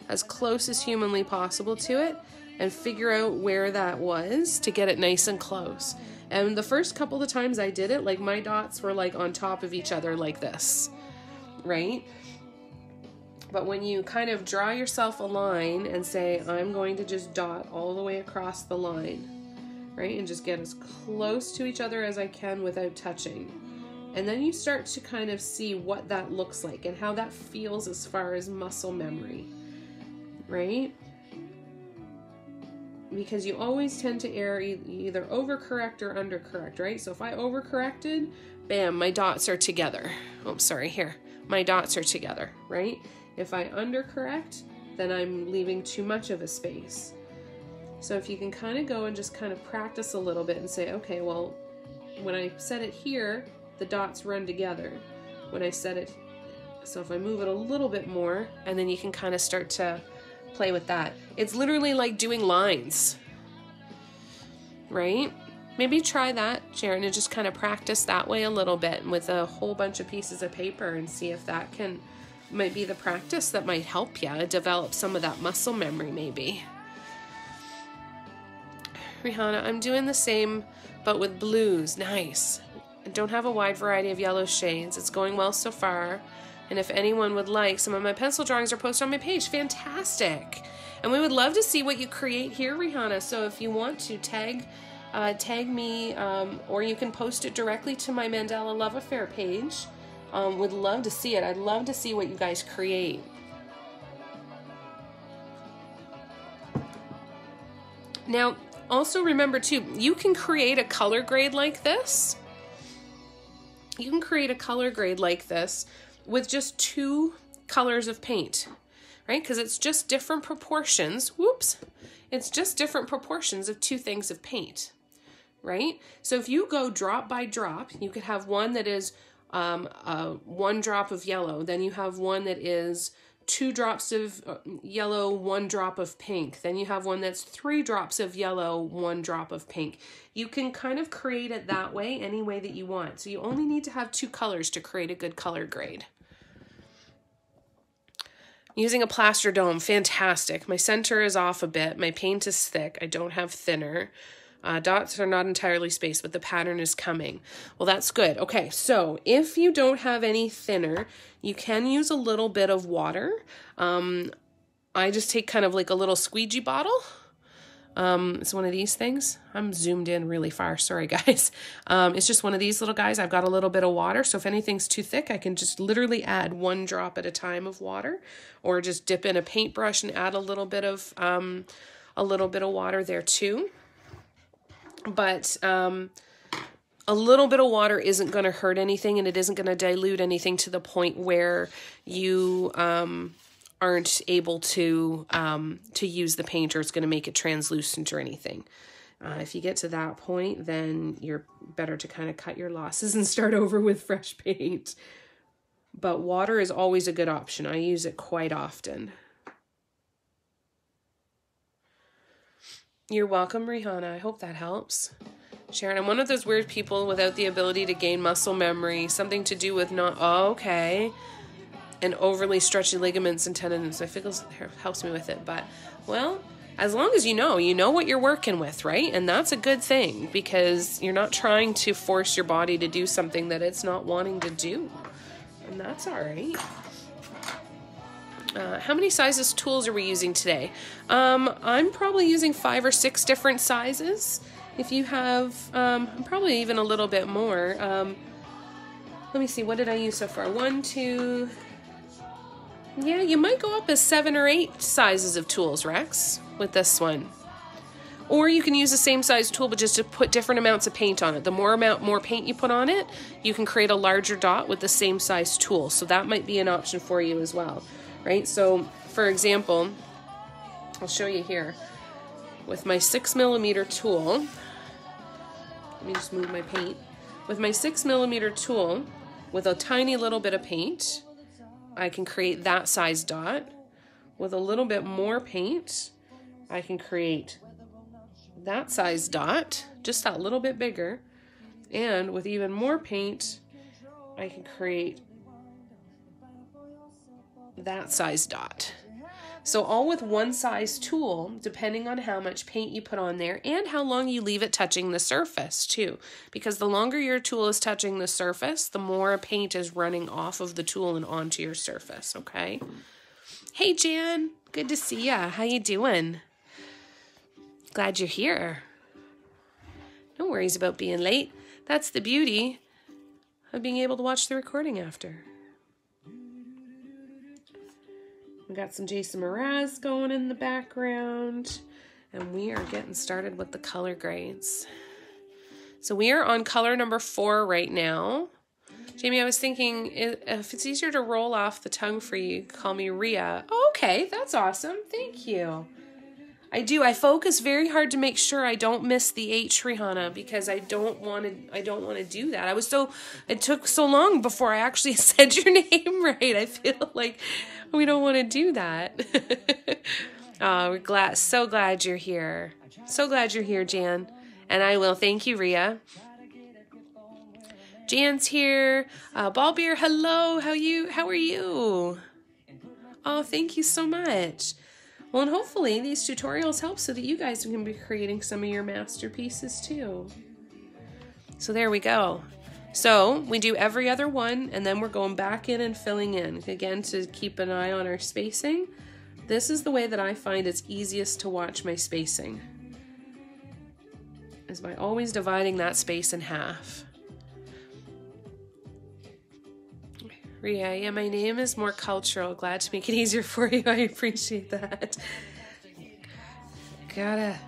As close as humanly possible to it, and figure out where that was to get it nice and close. And the first couple of times I did it, like my dots were like on top of each other like this, right? But when you kind of draw yourself a line and say, I'm going to just dot all the way across the line, right? And just get as close to each other as I can without touching. And then you start to kind of see what that looks like and how that feels as far as muscle memory, right? Because you always tend to err either overcorrect or undercorrect, right? So if I overcorrected, bam, my dots are together. Oh, sorry, here. My dots are together, right? If I undercorrect, then I'm leaving too much of a space. So if you can kind of go and just kind of practice a little bit and say, okay, well, when I set it here, the dots run together. When I set it, so if I move it a little bit more, and then you can kind of start to play with that. It's literally like doing lines, right? Maybe try that, Sharon, and just kind of practice that way a little bit with a whole bunch of pieces of paper and see if that might be the practice that might help you develop some of that muscle memory maybe. Rihanna, I'm doing the same, but with blues. Nice. I don't have a wide variety of yellow shades. It's going well so far. And if anyone would like, some of my pencil drawings are posted on my page. Fantastic. And we would love to see what you create here, Rihanna. So if you want to tag me, or you can post it directly to my Mandala Love Affair page. Would love to see it. I'd love to see what you guys create. Now, also remember too, you can create a color grade like this. You can create a color grade like this with just 2 colors of paint, right? Because it's just different proportions. Whoops. It's just different proportions of 2 things of paint, right? So if you go drop by drop, you could have one that is 1 drop of yellow. Then you have one that is 2 drops of yellow, 1 drop of pink. Then you have one that's 3 drops of yellow, 1 drop of pink. You can kind of create it that way, any way that you want. So you only need to have 2 colors to create a good color grade. Using a plaster dome, fantastic. My center is off a bit. My paint is thick. I don't have thinner. Dots are not entirely spaced, but the pattern is coming. Well, that's good. Okay, so if you don't have any thinner, you can use a little bit of water. I just take kind of like a little squeegee bottle. It's one of these things. I'm zoomed in really far. Sorry, guys. It's just one of these little guys. I've got a little bit of water. So if anything's too thick, I can just literally add 1 drop at a time of water, or just dip in a paintbrush and add a little bit of water there too. But a little bit of water isn't going to hurt anything, and it isn't going to dilute anything to the point where you aren't able to use the paint, or it's going to make it translucent or anything. If you get to that point, then you're better to kind of cut your losses and start over with fresh paint. But water is always a good option. I use it quite often. You're welcome, Rihanna. I hope that helps. Sharon, I'm one of those weird people without the ability to gain muscle memory, something to do with and overly stretchy ligaments and tendons. I feel it helps me with it, but, well, as long as you know what you're working with, right? And that's a good thing, because you're not trying to force your body to do something that it's not wanting to do, and that's all right. How many sizes tools are we using today? I'm probably using 5 or 6 different sizes. If you have, probably even a little bit more. Let me see, what did I use so far? 1, 2, yeah, you might go up as 7 or 8 sizes of tools, Rex, with this one. Or you can use the same size tool, but just to put different amounts of paint on it. The more paint you put on it, you can create a larger dot with the same size tool. So that might be an option for you as well. Right, so for example, I'll show you here with my 6mm tool. Let me just move my paint. With my 6mm tool, with a tiny little bit of paint, I can create that size dot. With a little bit more paint, I can create that size dot, just that little bit bigger. And with even more paint, I can create that size dot. So all with one size tool, depending on how much paint you put on there and how long you leave it touching the surface too. Because the longer your tool is touching the surface, the more paint is running off of the tool and onto your surface, okay? Hey Jan, good to see ya. How you doing? Glad you're here. No worries about being late. That's the beauty of being able to watch the recording after. We got some Jason Mraz going in the background, and we are getting started with the color grades. So we are on color number 4 right now. Jamie, I was thinking if it's easier to roll off the tongue for you, call me Ria. Oh, okay, that's awesome. Thank you. I focus very hard to make sure I don't miss the H, Rihanna, because I don't want to do that. It took so long before I actually said your name right. I feel like we don't want to do that. We're so glad you're here. So glad you're here, Jan. And I will. Thank you, Ria. Jan's here. Ballbeer, hello. How are you? Oh, thank you so much. Well, and hopefully these tutorials help so that you guys can be creating some of your masterpieces too. So there we go. So we do every other one, and then we're going back in and filling in. Again, to keep an eye on our spacing. This is the way that I find it's easiest to watch my spacing, is by always dividing that space in half. Ria, yeah, my name is more cultural. Glad to make it easier for you. I appreciate that. Gotta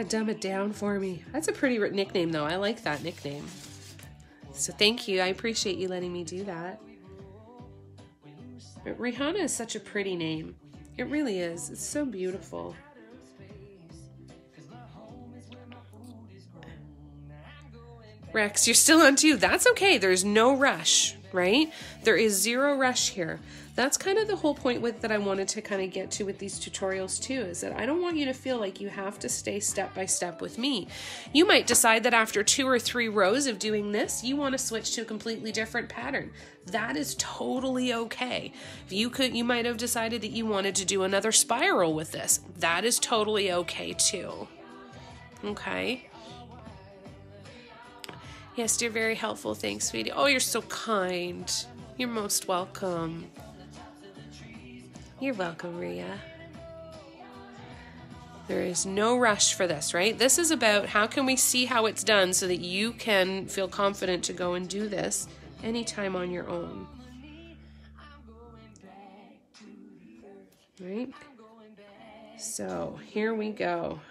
dumb it down for me. That's a pretty nickname, though. I like that nickname. So thank you. I appreciate you letting me do that. But Rihanna is such a pretty name. It really is. It's so beautiful. Rex, you're still on 2. That's okay. There's no rush, right? There is zero rush here. That's kind of the whole point that I wanted to kind of get to with these tutorials too, is that I don't want you to feel like you have to stay step by step with me. You might decide that after 2 or 3 rows of doing this, you want to switch to a completely different pattern. That is totally okay. You might have decided that you wanted to do another spiral with this. That is totally okay too. Okay. Yes, you're very helpful. Thanks, sweetie. Oh, you're so kind. You're most welcome. You're welcome, Ria. There is no rush for this, right? This is about how can we see how it's done so that you can feel confident to go and do this anytime on your own. Right? So here we go.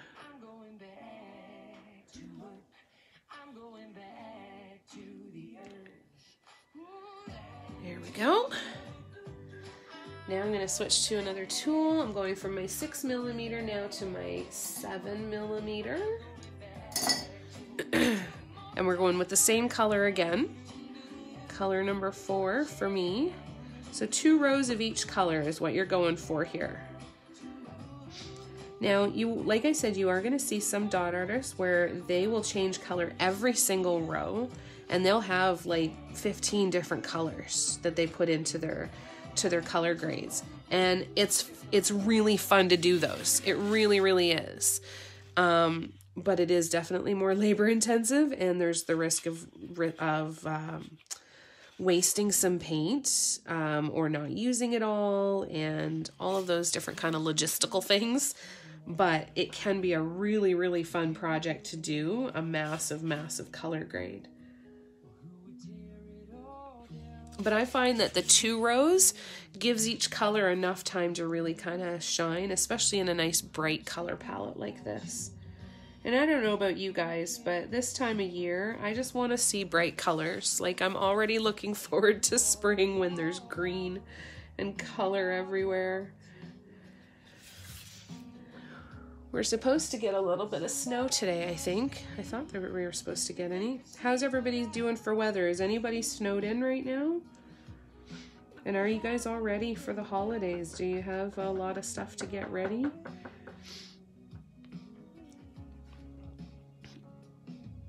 There we go. Now I'm going to switch to another tool. I'm going from my 6mm now to my 7mm. And we're going with the same color again. Color number 4 for me. So 2 rows of each color is what you're going for here. Now, like I said, you are going to see some dot artists where they will change color every single row, and they'll have like 15 different colors that they put into their color grades. And it's really fun to do those. It really, really is. But it is definitely more labor intensive, and there's the risk of wasting some paint or not using it all, and all of those different kind of logistical things. But it can be a really, really fun project to do, a massive, massive color grade. But I find that the 2 rows gives each color enough time to really kind of shine, especially in a nice bright color palette like this. And I don't know about you guys, but this time of year, I just want to see bright colors. Like, I'm already looking forward to spring when there's green and color everywhere. We're supposed to get a little bit of snow today, I think. I thought that we were supposed to get any. How's everybody doing for weather? Is anybody snowed in right now? And are you guys all ready for the holidays? Do you have a lot of stuff to get ready?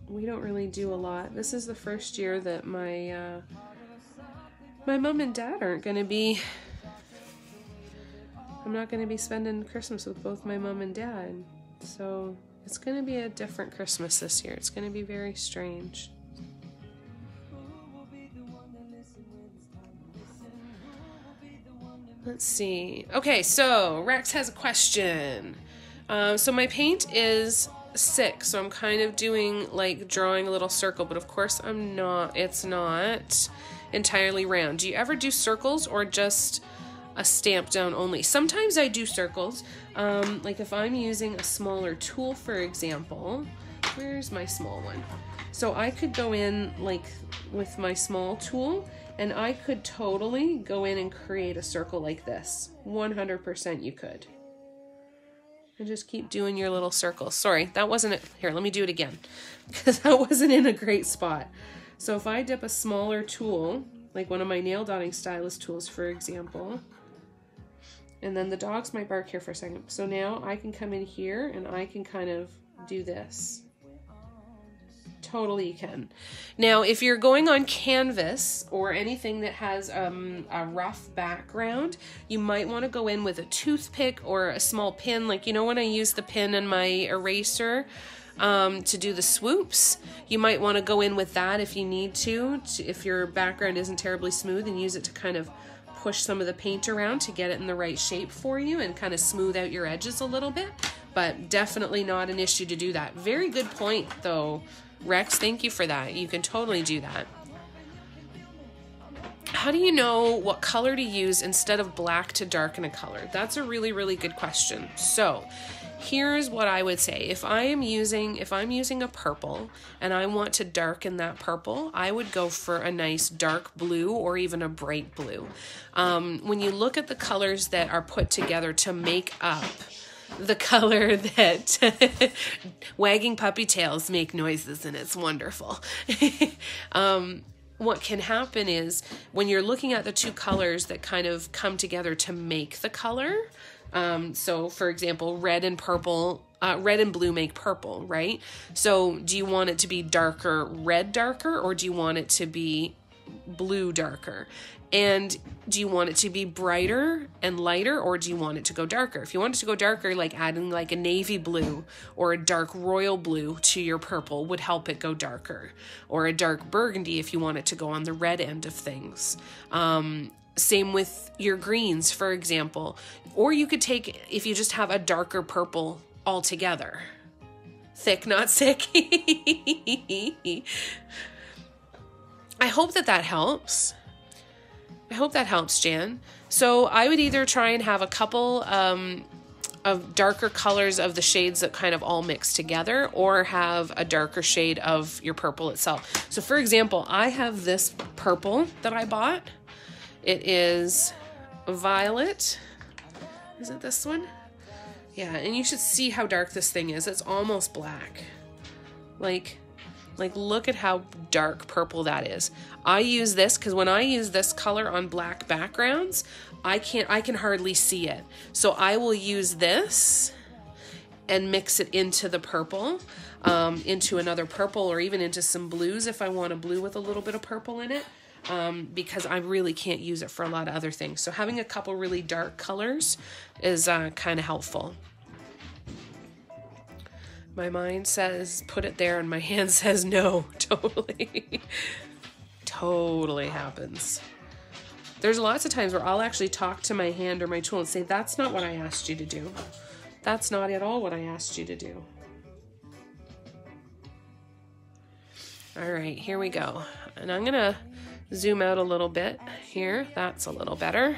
We don't really do a lot. This is the first year that my mom and dad aren't going to be I'm not going to be spending Christmas with both my mom and dad. So it's going to be a different Christmas this year. It's going to be very strange. Let's see. Okay, so Rex has a question. So my paint is 6, so I'm kind of doing like drawing a little circle, but of course it's not entirely round. Do you ever do circles or just a stamp down only? Sometimes I do circles. Like if I'm using a smaller tool, for example, where's my small one? So I could go in like with my small tool and I could totally go in and create a circle like this. 100% you could. And just keep doing your little circles. Sorry, that wasn't it. Here, let me do it again because that wasn't in a great spot. So if I dip a smaller tool, like one of my nail dotting stylus tools, for example, and then the dogs might bark here for a second. So now I can come in here and I can kind of do this. Totally you can. Now, if you're going on canvas or anything that has a rough background, you might want to go in with a toothpick or a small pin. Like, you know, when I use the pin in my eraser to do the swoops, you might want to go in with that if you need to, if your background isn't terribly smooth, and use it to kind of push some of the paint around to get it in the right shape for you and kind of smooth out your edges a little bit. But definitely not an issue to do that. Very good point, though, Rex. Thank you for that. You can totally do that. How do you know what color to use instead of black to darken a color? That's a really, really good question. So here's what I would say. If I'm using a purple and I want to darken that purple, I would go for a nice dark blue or even a bright blue. When you look at the colors that are put together to make up the color that wagging puppy tails make noises, and it's wonderful. What can happen is when you're looking at the two colors that kind of come together to make the color, so for example, red and blue make purple, right? So do you want it to be red darker, or do you want it to be blue darker? And do you want it to be brighter and lighter, or do you want it to go darker? If you want it to go darker, like adding like a navy blue or a dark royal blue to your purple would help it go darker, or a dark burgundy if you want it to go on the red end of things. Same with your greens, for example. Or you could take, if you just have a darker purple altogether. Thick, not sick. I hope that helps. I hope that helps, Jan. So I would either try and have a couple of darker colors of the shades that kind of all mix together, or have a darker shade of your purple itself. So for example, I have this purple that I bought. It is violet. Is it this one? Yeah, and you should see how dark this thing is. It's almost black. Like look at how dark purple that is. I use this because when I use this color on black backgrounds, I can hardly see it. So I will use this and mix it into the purple, into another purple, or even into some blues if I want a blue with a little bit of purple in it, because I really can't use it for a lot of other things. So having a couple really dark colors is kind of helpful. My mind says, put it there, and my hand says no. Totally. Totally happens. There's lots of times where I'll actually talk to my hand or my tool and say, that's not what I asked you to do. That's not at all what I asked you to do. All right, here we go. And I'm going to zoom out a little bit here. That's a little better.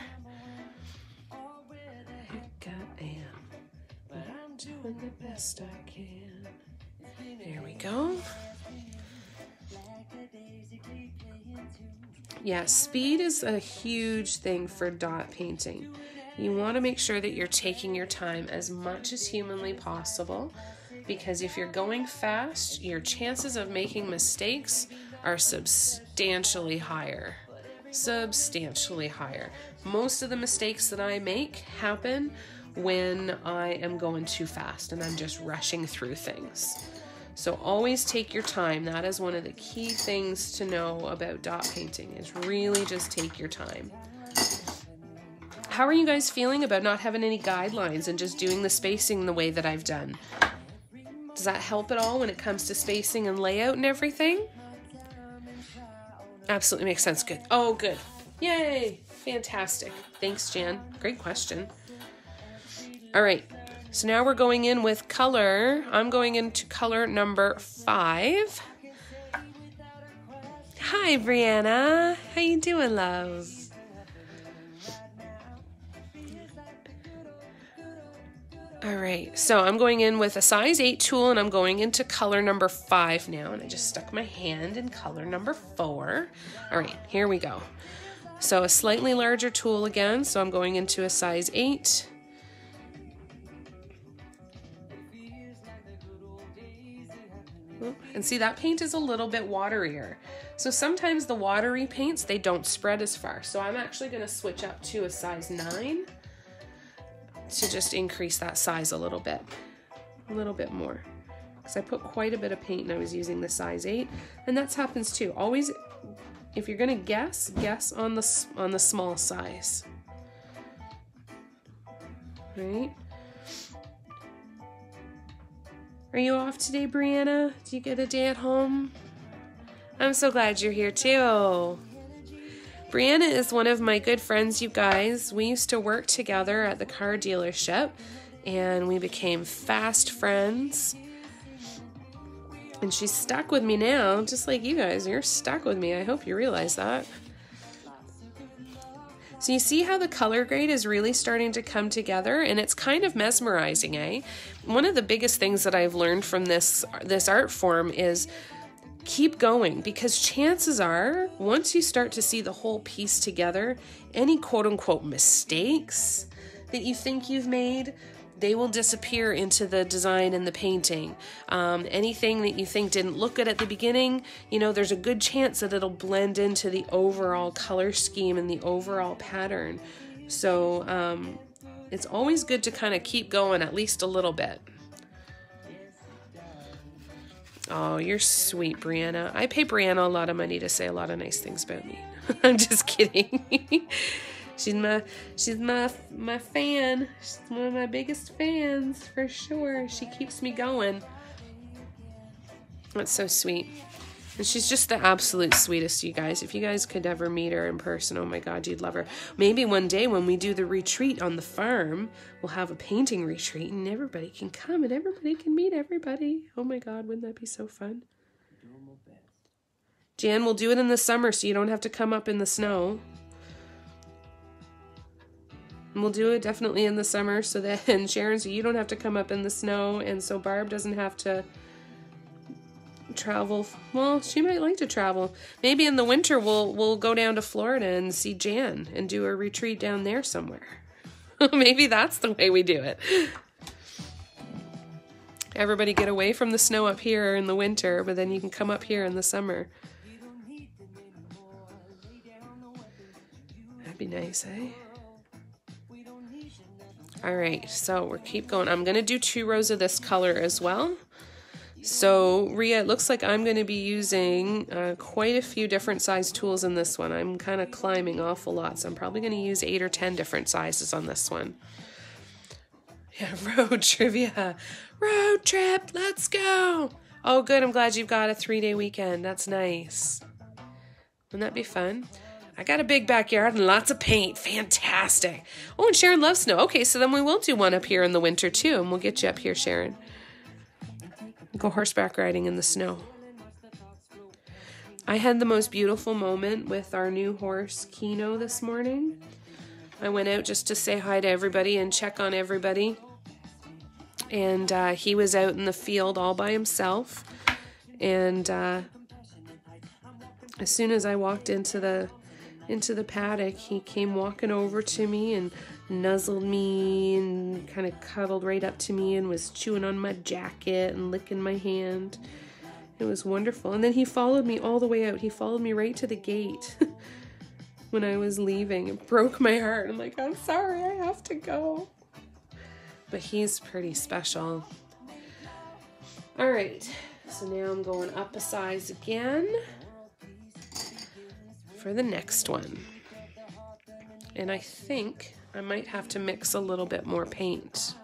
Doing the best I can. There we go. Yeah, speed is a huge thing for dot painting. You want to make sure that you're taking your time as much as humanly possible, because if you're going fast, your chances of making mistakes are substantially higher. Substantially higher. Most of the mistakes that I make happen when I am going too fast and I'm just rushing through things. So always take your time. That is one of the key things to know about dot painting, is really just take your time. How are you guys feeling about not having any guidelines and just doing the spacing the way that I've done? Does that help at all when it comes to spacing and layout and everything? Absolutely makes sense. Good. Oh, good. Yay. Fantastic. Thanks, Jan. Great question. All right. So now we're going in with color. I'm going into color number 5. Hi, Brianna. How you doing, love? All right, so I'm going in with a size 8 tool and I'm going into color number 5 now. And I just stuck my hand in color number 4. All right, here we go. So a slightly larger tool again. So I'm going into a size 8. And see, that paint is a little bit waterier. So sometimes the watery paints, they don't spread as far. So I'm actually going to switch up to a size 9 to just increase that size a little bit more. Because I put quite a bit of paint and I was using the size 8. And that happens too. Always, if you're going to guess on the small size. Right? Are you off today, Brianna? Do you get a day at home? I'm so glad you're here too. Brianna is one of my good friends, you guys. We used to work together at the car dealership and we became fast friends. And she's stuck with me now, just like you guys. You're stuck with me. I hope you realize that. So you see how the color grade is really starting to come together, and it's kind of mesmerizing, eh? One of the biggest things that I've learned from this art form is keep going, because chances are, once you start to see the whole piece together, any quote-unquote mistakes that you think you've made, they will disappear into the design and the painting. Anything that you think didn't look good at the beginning, you know, there's a good chance that it'll blend into the overall color scheme and the overall pattern. So it's always good to kind of keep going at least a little bit. Oh, you're sweet, Brianna. I pay Brianna a lot of money to say a lot of nice things about me. I'm just kidding. She's my fan. She's one of my biggest fans for sure. She keeps me going. That's so sweet. And she's just the absolute sweetest, you guys. If you guys could ever meet her in person, oh my God, you'd love her. Maybe one day when we do the retreat on the farm, we'll have a painting retreat and everybody can come and everybody can meet everybody. Oh my God, wouldn't that be so fun? Jan, we'll do it in the summer so you don't have to come up in the snow. And we'll do it definitely in the summer so that, and Sharon, so you don't have to come up in the snow, and so Barb doesn't have to travel. Well, she might like to travel. Maybe in the winter we'll go down to Florida and see Jan and do a retreat down there somewhere. Maybe that's the way we do it. Everybody get away from the snow up here in the winter, but then you can come up here in the summer. That'd be nice, eh? All right, so we'll keep going. I'm going to do 2 rows of this color as well. So, Rhea, it looks like I'm going to be using quite a few different size tools in this one. I'm kind of climbing off a lot, so I'm probably going to use 8 or 10 different sizes on this one. Yeah, road trivia. Road trip, let's go. Oh, good, I'm glad you've got a 3-day weekend. That's nice. Wouldn't that be fun? I got a big backyard and lots of paint. Fantastic. Oh, and Sharon loves snow. Okay, so then we will do one up here in the winter too, and we'll get you up here, Sharon. Go horseback riding in the snow. I had the most beautiful moment with our new horse, Kino, this morning. I went out just to say hi to everybody and check on everybody. And he was out in the field all by himself. And as soon as I walked into the paddock, he came walking over to me and nuzzled me and kind of cuddled right up to me and was chewing on my jacket and licking my hand. It was wonderful. And then he followed me all the way out. He followed me right to the gate when I was leaving. It broke my heart. I'm like, I'm sorry, I have to go. But he's pretty special. All right, so now I'm going up a size again for the next one. And I think I might have to mix a little bit more paint.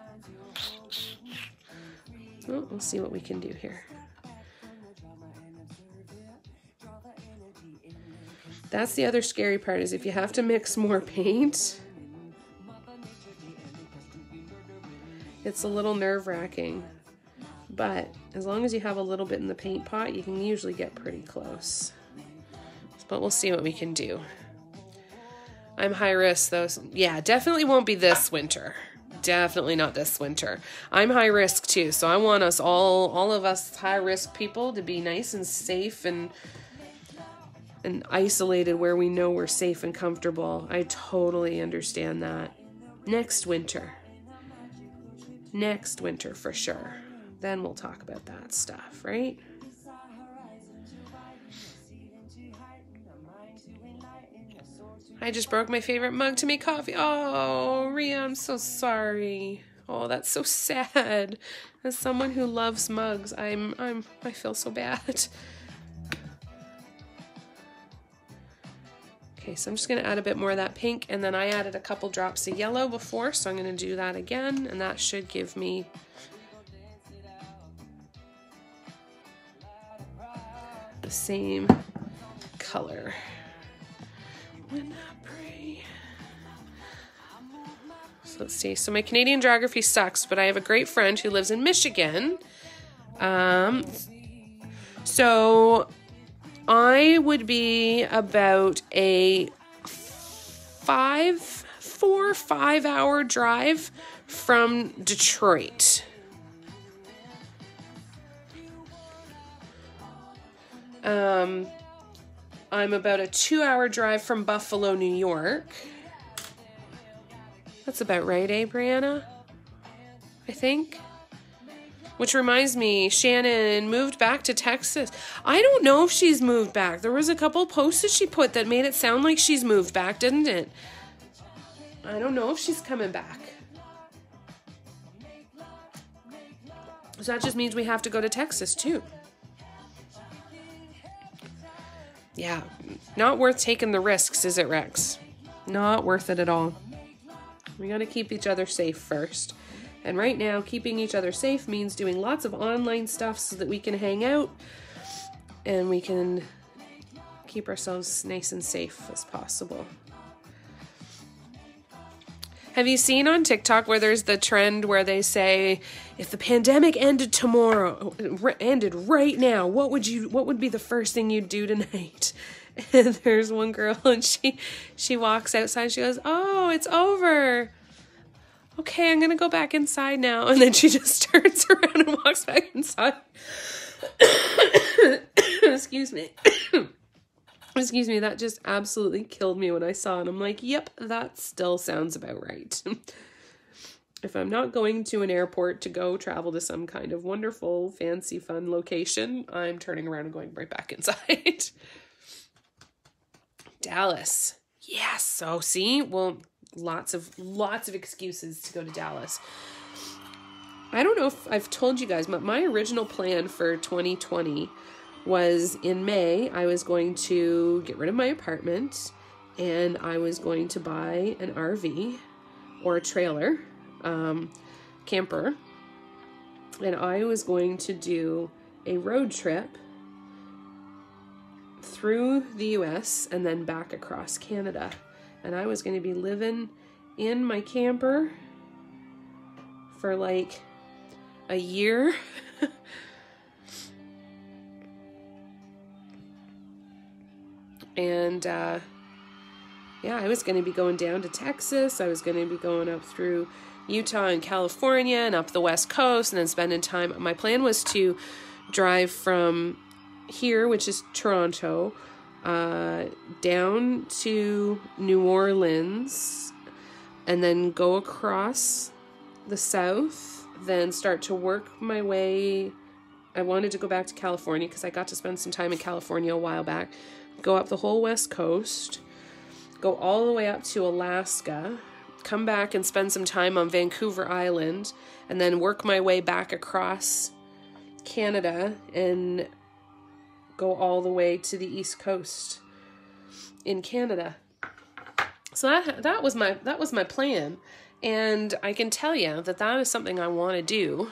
Well, we'll see what we can do here. That's the other scary part, is if you have to mix more paint, it's a little nerve-wracking. But as long as you have a little bit in the paint pot, you can usually get pretty close. But we'll see what we can do. I'm high risk though. Yeah, definitely won't be this winter. Definitely not this winter. I'm high risk too, so I want us all of us high risk people to be nice and safe and isolated where we know we're safe and comfortable. I totally understand that. Next winter for sure. Then we'll talk about that stuff, right? I just broke my favorite mug to make coffee. Oh, Ria, I'm so sorry. Oh, that's so sad. As someone who loves mugs, I feel so bad. Okay, so I'm just gonna add a bit more of that pink, and then I added a couple drops of yellow before, so I'm gonna do that again, and that should give me the same color. When I pray. So let's see. So my Canadian geography sucks, but I have a great friend who lives in Michigan. So I would be about a 5-hour drive from Detroit. I'm about a 2-hour drive from Buffalo, New York. That's about right, eh, Brianna? I think. Which reminds me, Shannon moved back to Texas. I don't know if she's moved back. There was a couple posts that she put that made it sound like she's moved back, didn't it? I don't know if she's coming back. So that just means we have to go to Texas, too. Yeah, not worth taking the risks, is it, Rex? Not worth it at all. We gotta keep each other safe first. And right now, keeping each other safe means doing lots of online stuff so that we can hang out and we can keep ourselves nice and safe as possible. Have you seen on TikTok where there's the trend where they say, if the pandemic ended tomorrow, ended right now, what would be the first thing you'd do tonight? And there's one girl and she walks outside, she goes, oh, it's over. Okay, I'm going to go back inside now. And then she just turns around and walks back inside. Excuse me. Excuse me, that just absolutely killed me when I saw it. I'm like, yep, that still sounds about right. If I'm not going to an airport to go travel to some kind of wonderful, fancy, fun location, I'm turning around and going right back inside. Dallas. Yes. So see, well, lots of excuses to go to Dallas. I don't know if I've told you guys, but my original plan for 2020 was in May, I was going to get rid of my apartment and I was going to buy an RV or a trailer, camper, and I was going to do a road trip through the US and then back across Canada. And I was going to be living in my camper for like a year. And yeah, I was going to be going down to Texas. I was going to be going up through Utah and California and up the West Coast and then spending time. My plan was to drive from here, which is Toronto, down to New Orleans and then go across the south, then start to work my way. I wanted to go back to California because I got to spend some time in California a while back. Go up the whole West Coast, go all the way up to Alaska, come back and spend some time on Vancouver Island, and then work my way back across Canada and go all the way to the East Coast in Canada. So that was my plan. And I can tell you that is something I want to do.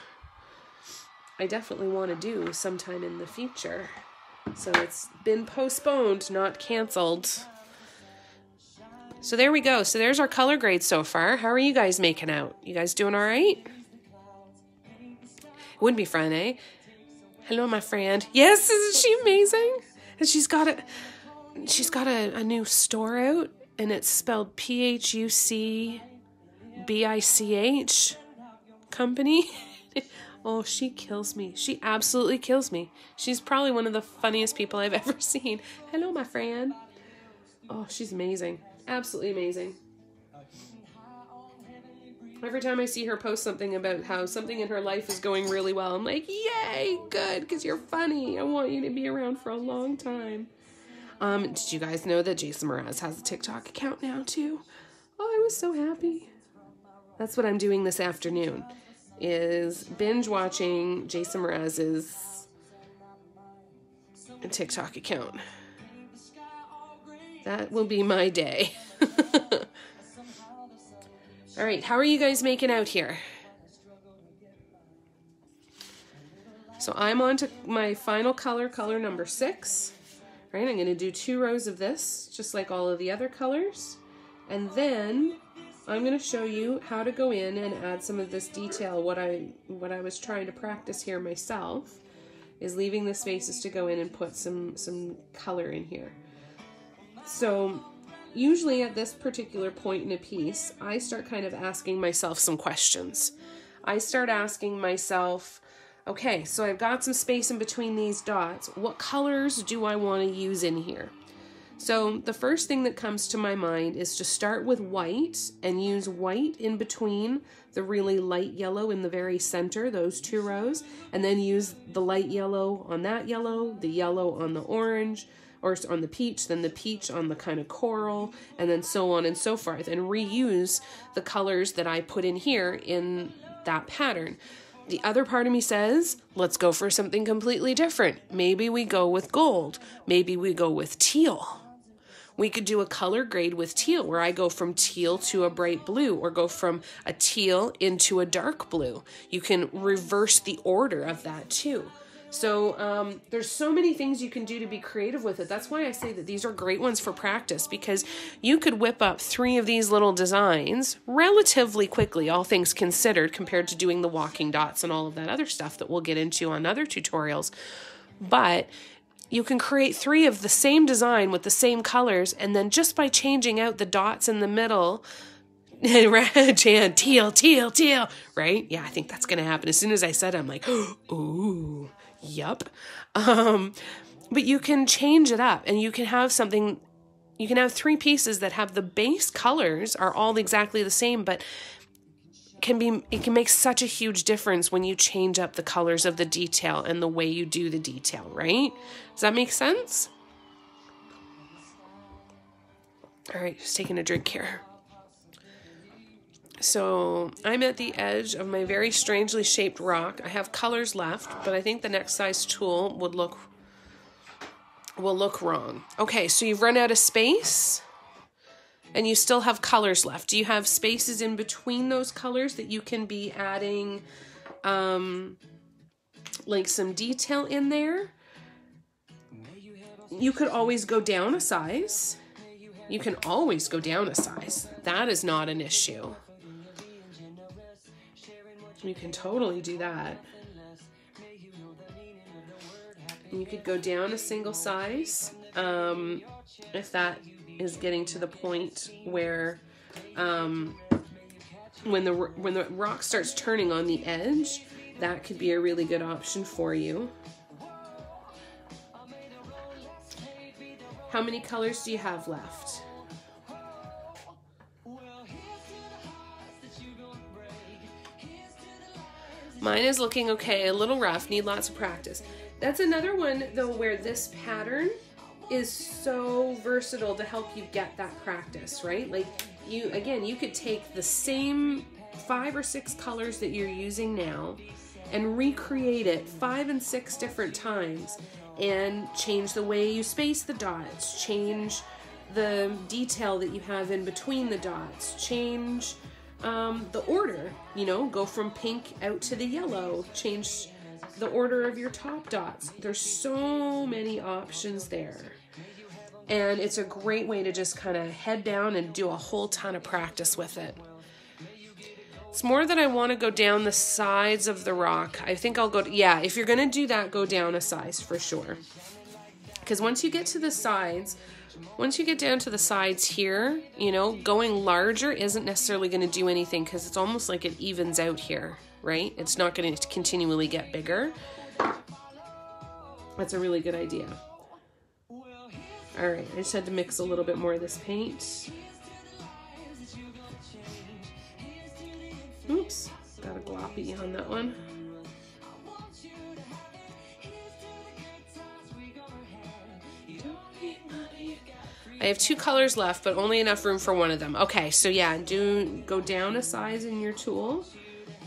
I definitely want to do sometime in the future. So it's been postponed, not canceled. So there we go. So there's our color grade so far. How are you guys making out? You guys doing all right? It wouldn't be fun, eh? Hello, my friend. Yes, isn't she amazing? And she's got a new store out, and it's spelled PHUCBICH company. Oh, she kills me. She absolutely kills me. She's probably one of the funniest people I've ever seen. Hello, my friend. Oh, she's amazing. Absolutely amazing. Every time I see her post something about how something in her life is going really well, I'm like, yay, good, because you're funny. I want you to be around for a long time. Did you guys know that Jason Mraz has a TikTok account now too? Oh, I was so happy. That's what I'm doing this afternoon, is binge watching Jason Mraz's TikTok account. That will be my day. All right, how are you guys making out here? So I'm on to my final color number 6. Right, I'm going to do 2 rows of this, just like all of the other colors. And then I'm going to show you how to go in and add some of this detail. What I was trying to practice here myself is leaving the spaces to go in and put some color in here. So usually at this particular point in a piece, I start kind of asking myself some questions. I start asking myself, okay, so I've got some space in between these dots. What colors do I want to use in here? So the first thing that comes to my mind is to start with white and use white in between the really light yellow in the very center, those 2 rows, and then use the light yellow on that yellow, the yellow on the orange, or on the peach, then the peach on the kind of coral, and then so on and so forth, and reuse the colors that I put in here in that pattern. The other part of me says, let's go for something completely different. Maybe we go with gold. Maybe we go with teal. We could do a color grade with teal where I go from teal to a bright blue, or go from a teal into a dark blue. You can reverse the order of that too. So there's so many things you can do to be creative with it. That's why I say that these are great ones for practice, because you could whip up 3 of these little designs relatively quickly, all things considered, compared to doing the walking dots and all of that other stuff that we'll get into on other tutorials. But you can create 3 of the same design with the same colors, and then just by changing out the dots in the middle, Jan, teal, teal, teal, right? Yeah, I think that's going to happen. As soon as I said it, I'm like, ooh, yup. But you can change it up, and you can have something, you can have 3 pieces that have the base colors are all exactly the same, but it can make such a huge difference when you change up the colors of the detail and the way you do the detail, right? Does that make sense? All right, just taking a drink here. So I'm at the edge of my very strangely shaped rock. I have colors left, but I think the next size tool will look wrong. Okay, so you've run out of space and you still have colors left. Do you have spaces in between those colors that you can be adding like some detail in there? You could always go down a size. You can always go down a size. That is not an issue. You can totally do that. You could go down a single size if that is getting to the point where when the rock starts turning on the edge, that could be a really good option for you. How many colors do you have left? Mine is looking okay, a little rough, need lots of practice. That's another one, though, where this pattern is so versatile to help you get that practice, right? Like, you could take the same 5 or 6 colors that you're using now and recreate it 5 and 6 different times and change the way you space the dots, change the detail that you have in between the dots. Change the order, you know, go from pink out to the yellow. Change the order of your top dots. There's so many options there. And it's a great way to just kind of head down and do a whole ton of practice with it. It's more that I want to go down the sides of the rock. I think I'll go, yeah, if you're going to do that, go down a size for sure. Because once you get to the sides, once you get down to the sides here, you know, going larger isn't necessarily going to do anything because it's almost like it evens out here, right? It's not going to continually get bigger. That's a really good idea. All right, I just had to mix a little bit more of this paint. Oops, got a gloppy on that one. I have 2 colors left, but only enough room for one of them. Okay, so yeah, go down a size in your tool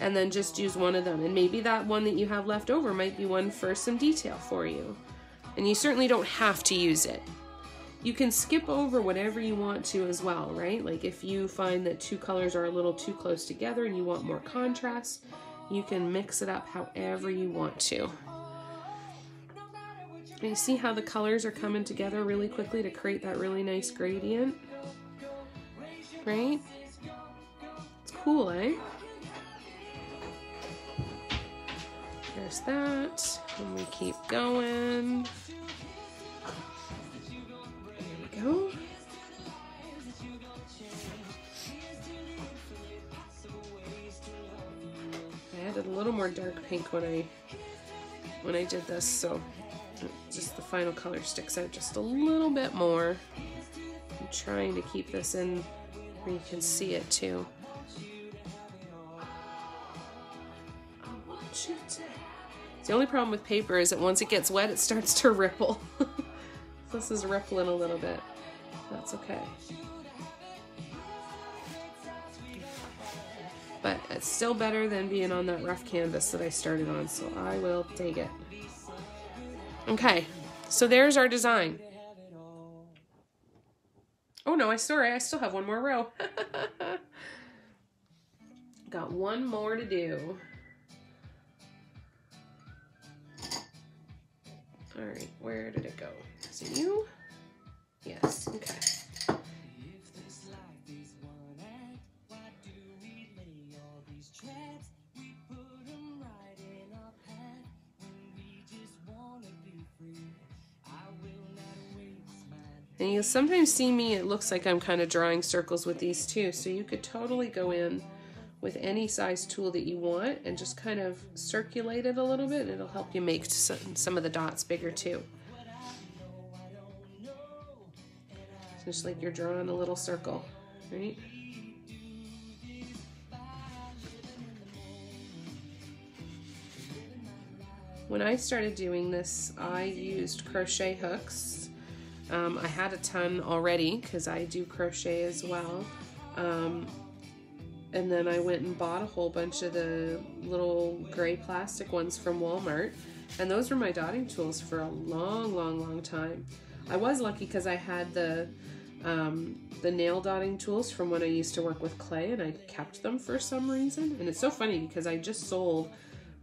and then just use one of them. And maybe that one that you have left over might be one for some detail for you. And you certainly don't have to use it. You can skip over whatever you want to as well, right? Like if you find that 2 colors are a little too close together and you want more contrast, you can mix it up however you want to. And you see how the colors are coming together really quickly to create that really nice gradient, right? It's cool, eh? There's that, and we keep going. There we go. I added a little more dark pink when I did this, so just the final color sticks out just a little bit more. I'm trying to keep this in where you can see it too. The only problem with paper is that once it gets wet, it starts to ripple. This is rippling a little bit. That's okay. But it's still better than being on that rough canvas that I started on, so I will take it. Okay, so there's our design. Oh no, I still have one more row. Got one more to do. All right, where did it go? Is it you? Yes, okay. And you'll sometimes see me, it looks like I'm kind of drawing circles with these too, so you could totally go in with any size tool that you want and just kind of circulate it a little bit, and it'll help you make some of the dots bigger too. So just like you're drawing a little circle, right? When I started doing this, I used crochet hooks. I had a ton already because I do crochet as well. And then I went and bought a whole bunch of the little gray plastic ones from Walmart. And those were my dotting tools for a long, long, long time. I was lucky because I had the nail dotting tools from when I used to work with clay, and I kept them for some reason. And it's so funny because I just sold,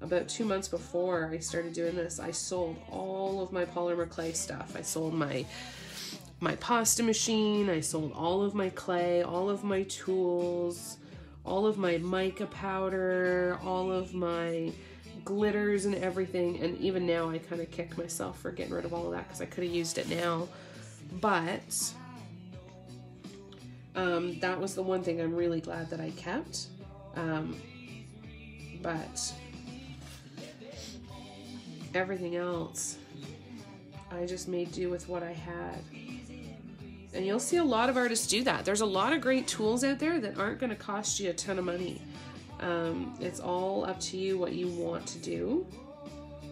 about 2 months before I started doing this, I sold all of my polymer clay stuff. I sold my pasta machine, I sold all of my clay, all of my tools, all of my mica powder, all of my glitters and everything. And even now I kind of kick myself for getting rid of all of that because I could have used it now. But that was the one thing I'm really glad that I kept. But everything else, I just made do with what I had. And you'll see a lot of artists do that. There's a lot of great tools out there that aren't going to cost you a ton of money. It's all up to you what you want to do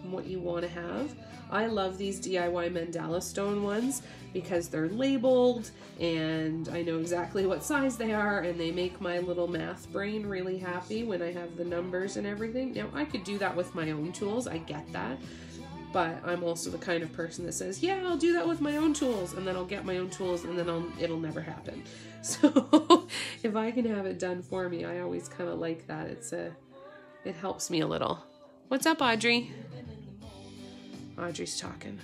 and what you want to have. I love these DIY mandala stone ones because they're labeled and I know exactly what size they are, and they make my little math brain really happy when I have the numbers and everything. Now, I could do that with my own tools, I get that, But I'm also the kind of person that says, yeah, I'll do that with my own tools, and then I'll get my own tools, and then it'll never happen. So if I can have it done for me, I always kind of like that. It helps me a little. What's up, Audrey? Audrey's talking.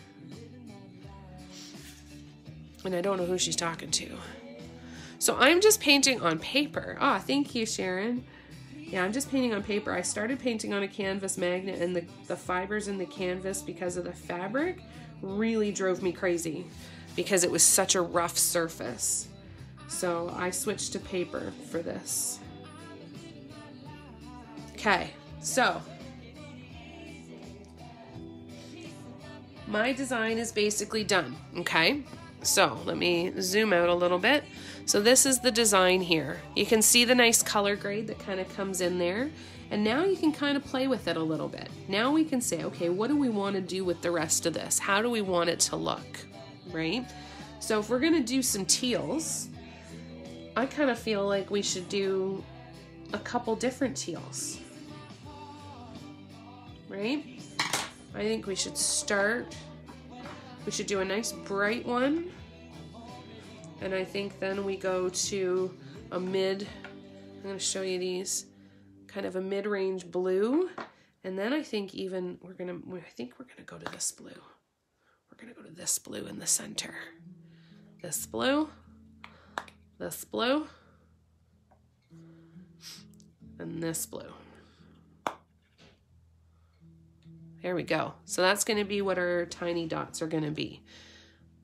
And I don't know who she's talking to. So I'm just painting on paper. Ah, thank you, Sharon. Yeah, I'm just painting on paper. I started painting on a canvas magnet, and the fibers in the canvas, because of the fabric, really drove me crazy because it was such a rough surface. So I switched to paper for this. Okay, so my design is basically done, okay? So let me zoom out a little bit. So this is the design here. You can see the nice color grade that kind of comes in there. And now you can kind of play with it a little bit. Now we can say, okay, what do we want to do with the rest of this? How do we want it to look, right? So if we're going to do some teals, I kind of feel like we should do a couple different teals, right? I think we should do a nice bright one. And I think then we go to a I'm going to show you these, kind of a mid-range blue. And then I think even we're going to go to this blue. We're going to go to this blue in the center. This blue, and this blue. There we go. So that's going to be what our tiny dots are going to be.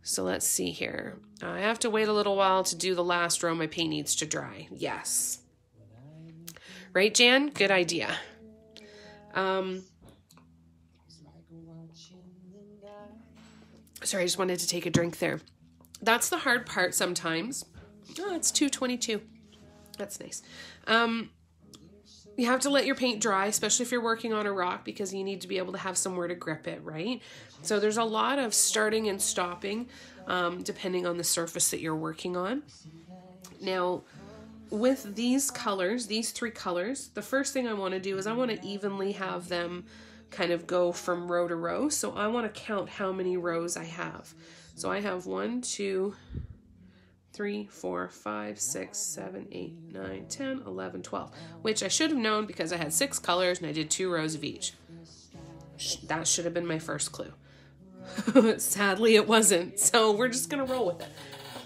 So let's see here. I have to wait a little while to do the last row. My paint needs to dry. Yes. Right, Jan? Good idea. Sorry, I just wanted to take a drink there. That's the hard part sometimes. Oh, it's 2:22. That's nice. You have to let your paint dry, especially if you're working on a rock, because you need to be able to have somewhere to grip it, right? So there's a lot of starting and stopping, depending on the surface that you're working on. Now, with these colors, these three colors, the first thing I want to do is I want to evenly have them kind of go from row to row. So I want to count how many rows I have. So I have 1, 2, 3, 4, 5, 6, 7, 8, 9, 10, 11, 12, which I should have known because I had 6 colors and I did 2 rows of each. That should have been my first clue. Sadly, it wasn't. So we're just going to roll with it.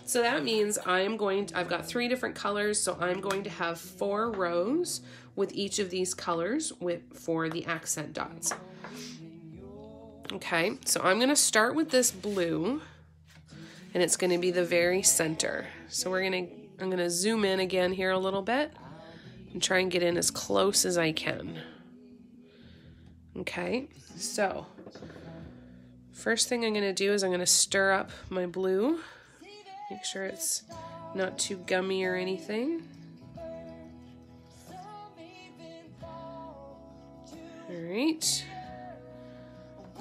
So that means I've got 3 different colors. So I'm going to have 4 rows with each of these colors for the accent dots. Okay, so I'm going to start with this blue. And it's going to be the very center. So I'm going to zoom in again here a little bit and try and get in as close as I can. Okay, so first thing I'm going to do is I'm going to stir up my blue. Make sure it's not too gummy or anything. All right.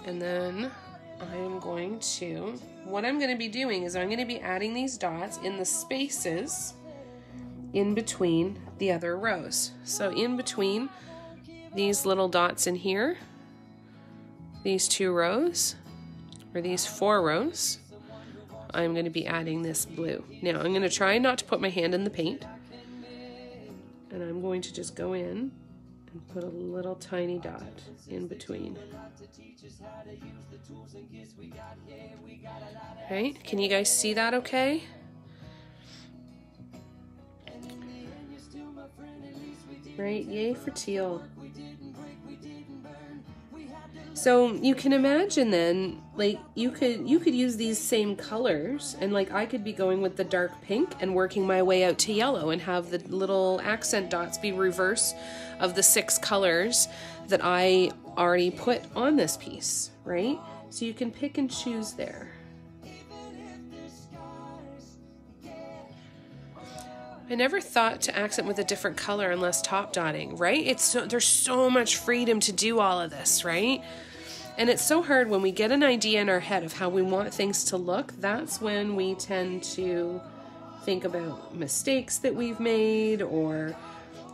And then what I'm going to be doing is I'm going to be adding these dots in the spaces in between the other rows. So in between these little dots in here, these 2 rows, or these 4 rows, I'm going to be adding this blue. Now I'm going to try not to put my hand in the paint, and I'm going to just go in and put a little tiny dot in between. Right? Can you guys see that okay? Right? Yay for teal. So you can imagine then, like you could use these same colors, and like I could be going with the dark pink and working my way out to yellow and have the little accent dots be reverse of the 6 colors that I already put on this piece, right? So you can pick and choose there. I never thought to accent with a different color unless top dotting, right? There's so much freedom to do all of this, right? And it's so hard when we get an idea in our head of how we want things to look. That's when we tend to think about mistakes that we've made, or,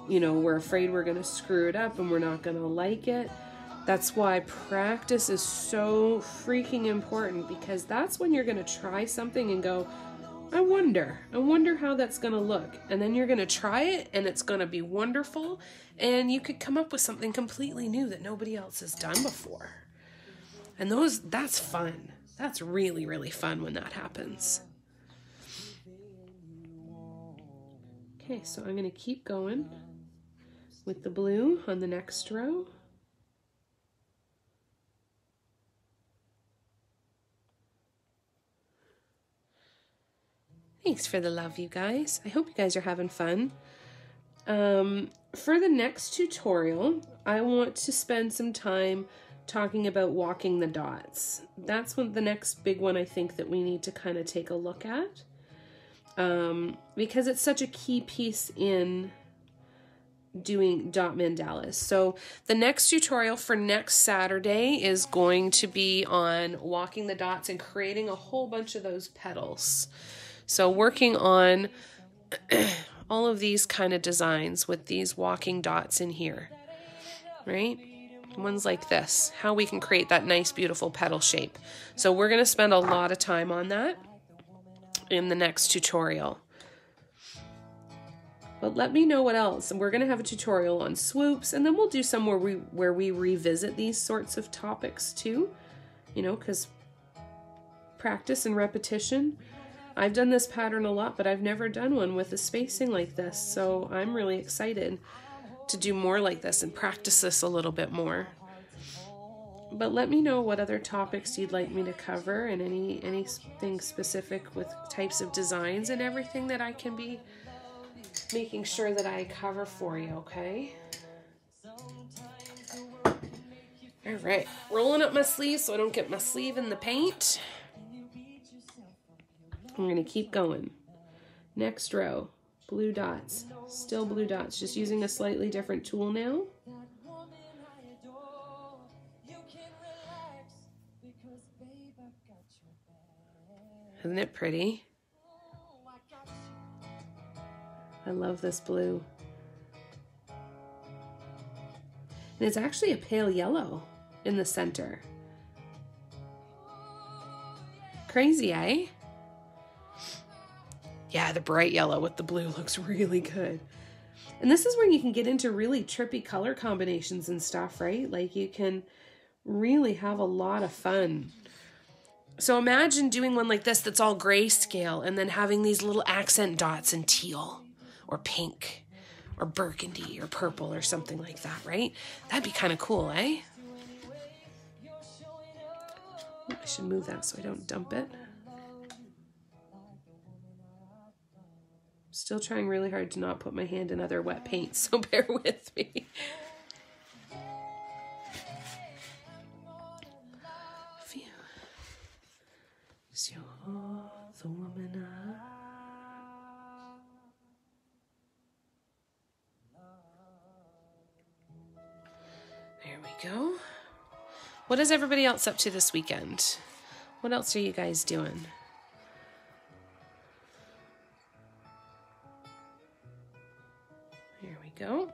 you know, we're afraid we're going to screw it up and we're not going to like it. That's why practice is so freaking important, because that's when you're going to try something and go, I wonder how that's going to look. And then you're going to try it and it's going to be wonderful. And you could come up with something completely new that nobody else has done before. And that's fun. That's really, really fun when that happens. Okay, so I'm going to keep going with the blue on the next row. Thanks for the love, you guys. I hope you guys are having fun. For the next tutorial, I want to spend some time talking about walking the dots. That's the next big one I think that we need to kind of take a look at, because it's such a key piece in doing dot mandalas. So the next tutorial for next Saturday is going to be on walking the dots and creating a whole bunch of those petals. So working on all of these kind of designs with these walking dots in here, right? Ones like this, how we can create that nice, beautiful petal shape. So we're going to spend a lot of time on that in the next tutorial. But let me know what else. And we're going to have a tutorial on swoops, and then we'll do some where we revisit these sorts of topics too, you know, because practice and repetition. I've done this pattern a lot, but I've never done one with a spacing like this. So I'm really excited to do more like this and practice this a little bit more. But let me know what other topics you'd like me to cover, and anything specific with types of designs and everything that I can be making sure that I cover for you, okay? All right, rolling up my sleeve so I don't get my sleeve in the paint. I'm going to keep going. Next row, blue dots, still blue dots, just using a slightly different tool now. Isn't it pretty? I love this blue. And it's actually a pale yellow in the center. Crazy, eh? Yeah, the bright yellow with the blue looks really good. And this is where you can get into really trippy color combinations and stuff, right? Like you can really have a lot of fun. So imagine doing one like this that's all grayscale and then having these little accent dots in teal or pink or burgundy or purple or something like that, right? That'd be kind of cool, eh? I should move that so I don't dump it. Still trying really hard to not put my hand in other wet paint, so bear with me. The woman There we go. What is everybody else up to this weekend? What else are you guys doing? There we go.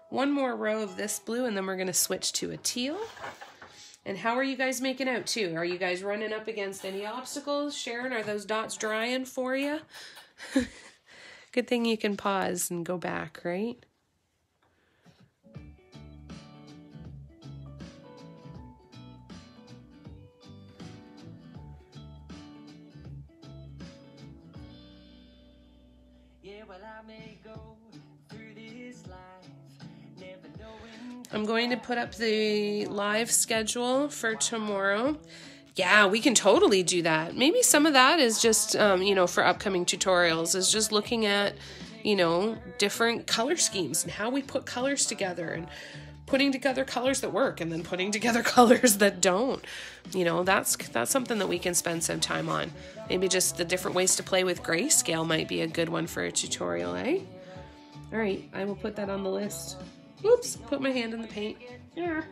One more row of this blue, and then we're going to switch to a teal. And how are you guys making out too? Are you guys running up against any obstacles? Sharon, are those dots drying for you? Good thing you can pause and go back, right? I'm going to put up the live schedule for tomorrow. Yeah, we can totally do that. Maybe some of that is just, for upcoming tutorials, is just looking at, different color schemes and how we put colors together and putting together colors that work and then putting together colors that don't. That's something that we can spend some time on. Maybe just the different ways to play with grayscale might be a good one for a tutorial, eh? All right, I will put that on the list. Oops, put my hand in the paint. Yeah.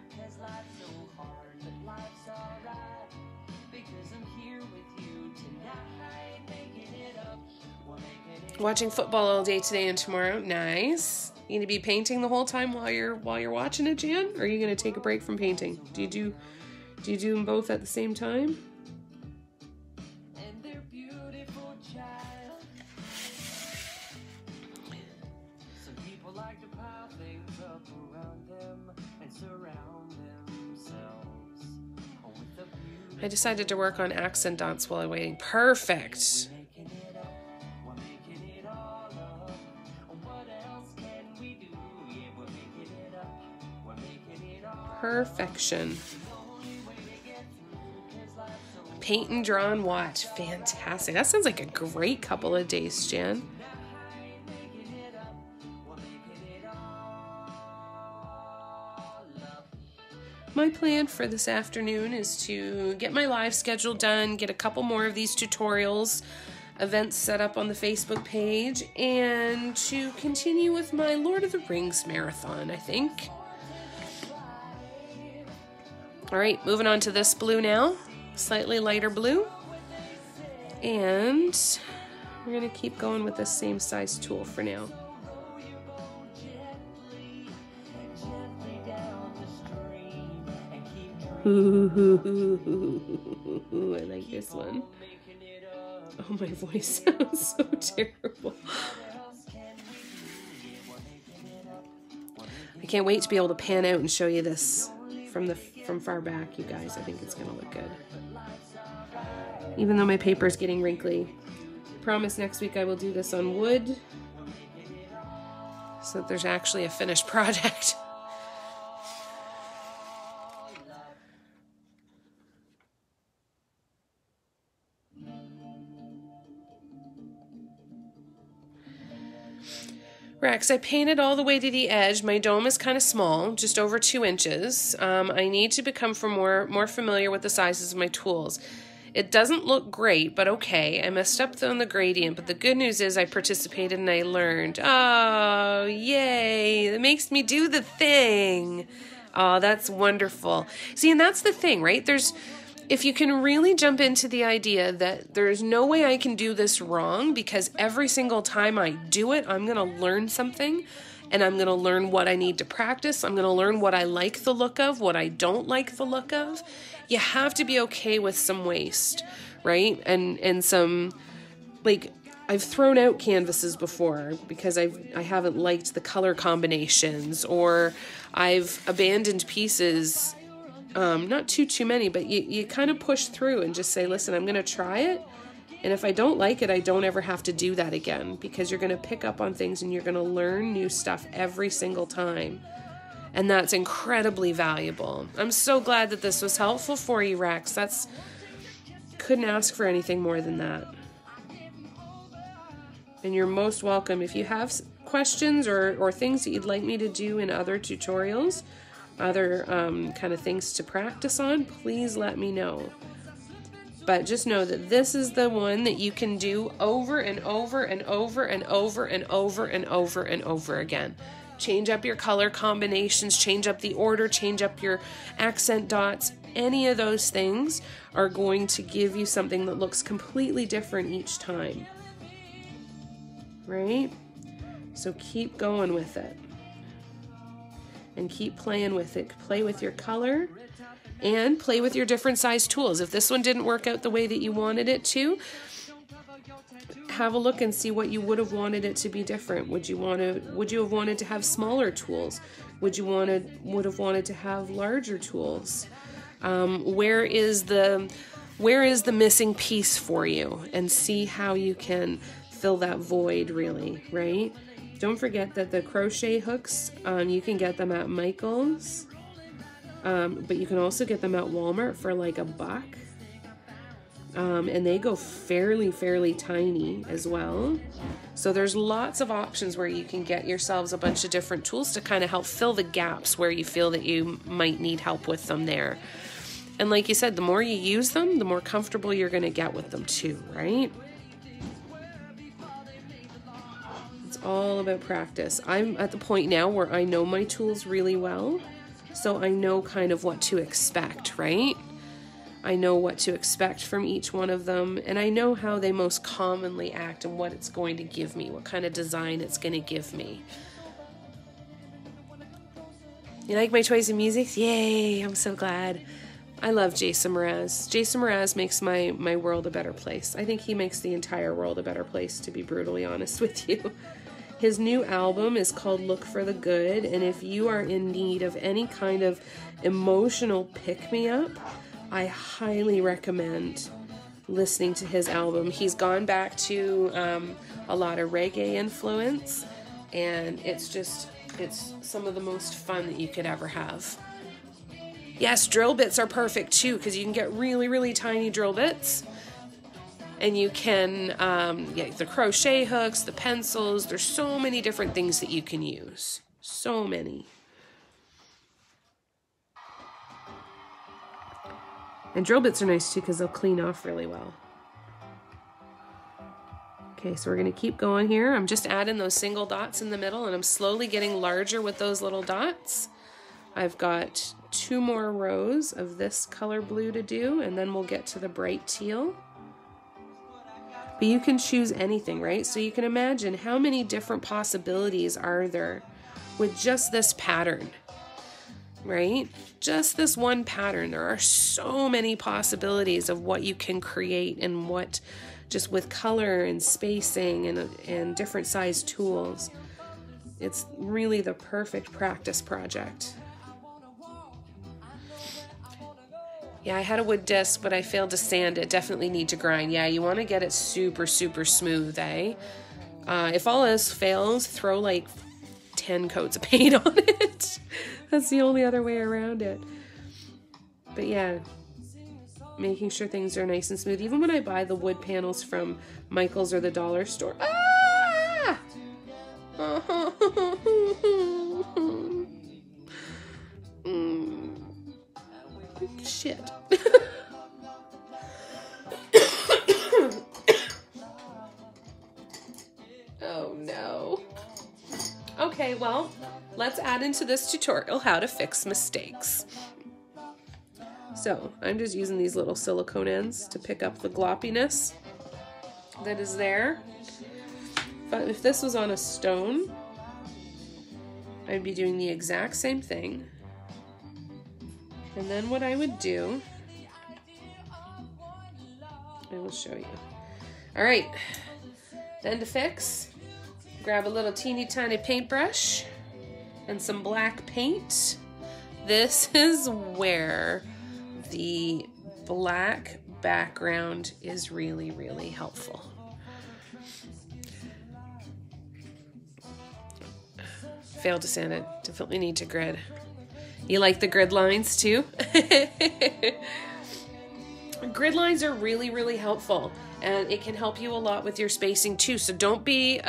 Watching football all day today and tomorrow. Nice. You gonna be painting the whole time while you're watching it, Jan? Or are you gonna take a break from painting? Do you do them both at the same time? I decided to work on accent dots while I'm waiting. Perfect. Perfection. Paint and draw and watch. Fantastic. That sounds like a great couple of days, Jan. My plan for this afternoon is to get my live schedule done, get a couple more of these tutorials, events set up on the Facebook page, and to continue with my Lord of the Rings marathon, I think. All right, moving on to this blue now, slightly lighter blue. And we're gonna keep going with the same size tool for now. Ooh, I like this one. Oh, my voice sounds so terrible. I can't wait to be able to pan out and show you this from far back, you guys. I think it's gonna look good. Even though my paper is getting wrinkly. I promise next week I will do this on wood so that there's actually a finished project. Rex, I painted all the way to the edge. My dome is kind of small, just over 2 inches. I need to become more familiar with the sizes of my tools. It doesn't look great, but okay. I messed up on the gradient, but the good news is I participated and I learned. Oh, yay. That makes me do the thing. Oh, that's wonderful. See, and that's the thing, right? If you can really jump into the idea that there's no way I can do this wrong because every single time I do it, I'm going to learn something and I'm going to learn what I need to practice. I'm going to learn what I like the look of, what I don't like the look of. You have to be okay with some waste, right? And some, like, I've thrown out canvases before because I haven't liked the color combinations, or I've abandoned pieces. Not too many, but you kind of push through and just say, listen, I'm going to try it. And if I don't like it, I don't ever have to do that again, because you're going to pick up on things and you're going to learn new stuff every single time. And that's incredibly valuable. I'm so glad that this was helpful for you, Rex. Couldn't ask for anything more than that. And you're most welcome. If you have questions or things that you'd like me to do in other tutorials, other kind of things to practice on, please let me know. But just know that this is the one that you can do over and over and over and over and over and over and over again. Change up your color combinations, change up the order, change up your accent dots. Any of those things are going to give you something that looks completely different each time. Right? So keep going with it. And keep playing with it. Play with your color and play with your different size tools. If this one didn't work out the way that you wanted it to, have a look and see what you would have wanted it to be different. Would you have wanted to have smaller tools? Would have wanted to have larger tools? Where is the missing piece for you? And see how you can fill that void, really, right? Don't forget that the crochet hooks, you can get them at Michael's, but you can also get them at Walmart for like $1. And they go fairly tiny as well. So there's lots of options where you can get yourselves a bunch of different tools to kind of help fill the gaps where you feel that you might need help with them there. And like you said, the more you use them, the more comfortable you're going to get with them too, right? All about practice. I'm at the point now where I know my tools really well, so I know kind of what to expect, right? I know what to expect from each one of them, and I know how they most commonly act and what it's going to give me, what kind of design it's going to give me. You like my choice of music? Yay, I'm so glad. I love Jason Mraz. Jason Mraz makes my world a better place. I think he makes the entire world a better place, to be brutally honest with you. His new album is called Look for the Good, and if you are in need of any kind of emotional pick-me-up, I highly recommend listening to his album. He's gone back to a lot of reggae influence, and it's some of the most fun that you could ever have. Yes, drill bits are perfect too, because you can get really, really tiny drill bits. And you can get the crochet hooks, the pencils. There's so many different things that you can use. So many. And drill bits are nice too, because they'll clean off really well. Okay, so we're going to keep going here. I'm just adding those single dots in the middle, and I'm slowly getting larger with those little dots. I've got 2 more rows of this color blue to do, and then we'll get to the bright teal. But you can choose anything, right? So you can imagine how many different possibilities are there with just this pattern, right? Just this one pattern. There are so many possibilities of what you can create, and what, just with color and spacing and different size tools. It's really the perfect practice project. Yeah, I had a wood disc, but I failed to sand it. Definitely need to grind. Yeah, you want to get it super, super smooth, eh? If all else fails, throw like 10 coats of paint on it. That's the only other way around it. But yeah, making sure things are nice and smooth. Even when I buy the wood panels from Michael's or the dollar store. Ah! Shit. Oh no. Okay, well, let's add into this tutorial how to fix mistakes. So I'm just using these little silicone ends to pick up the gloppiness that is there. But if this was on a stone, I'd be doing the exact same thing. And then what I would do, I will show you. All right, then to fix, grab a little teeny tiny paintbrush and some black paint. This is where the black background is really, really helpful. Failed to sand it, definitely need to grid. You like the grid lines too? Grid lines are really, really helpful, and it can help you a lot with your spacing too. So don't be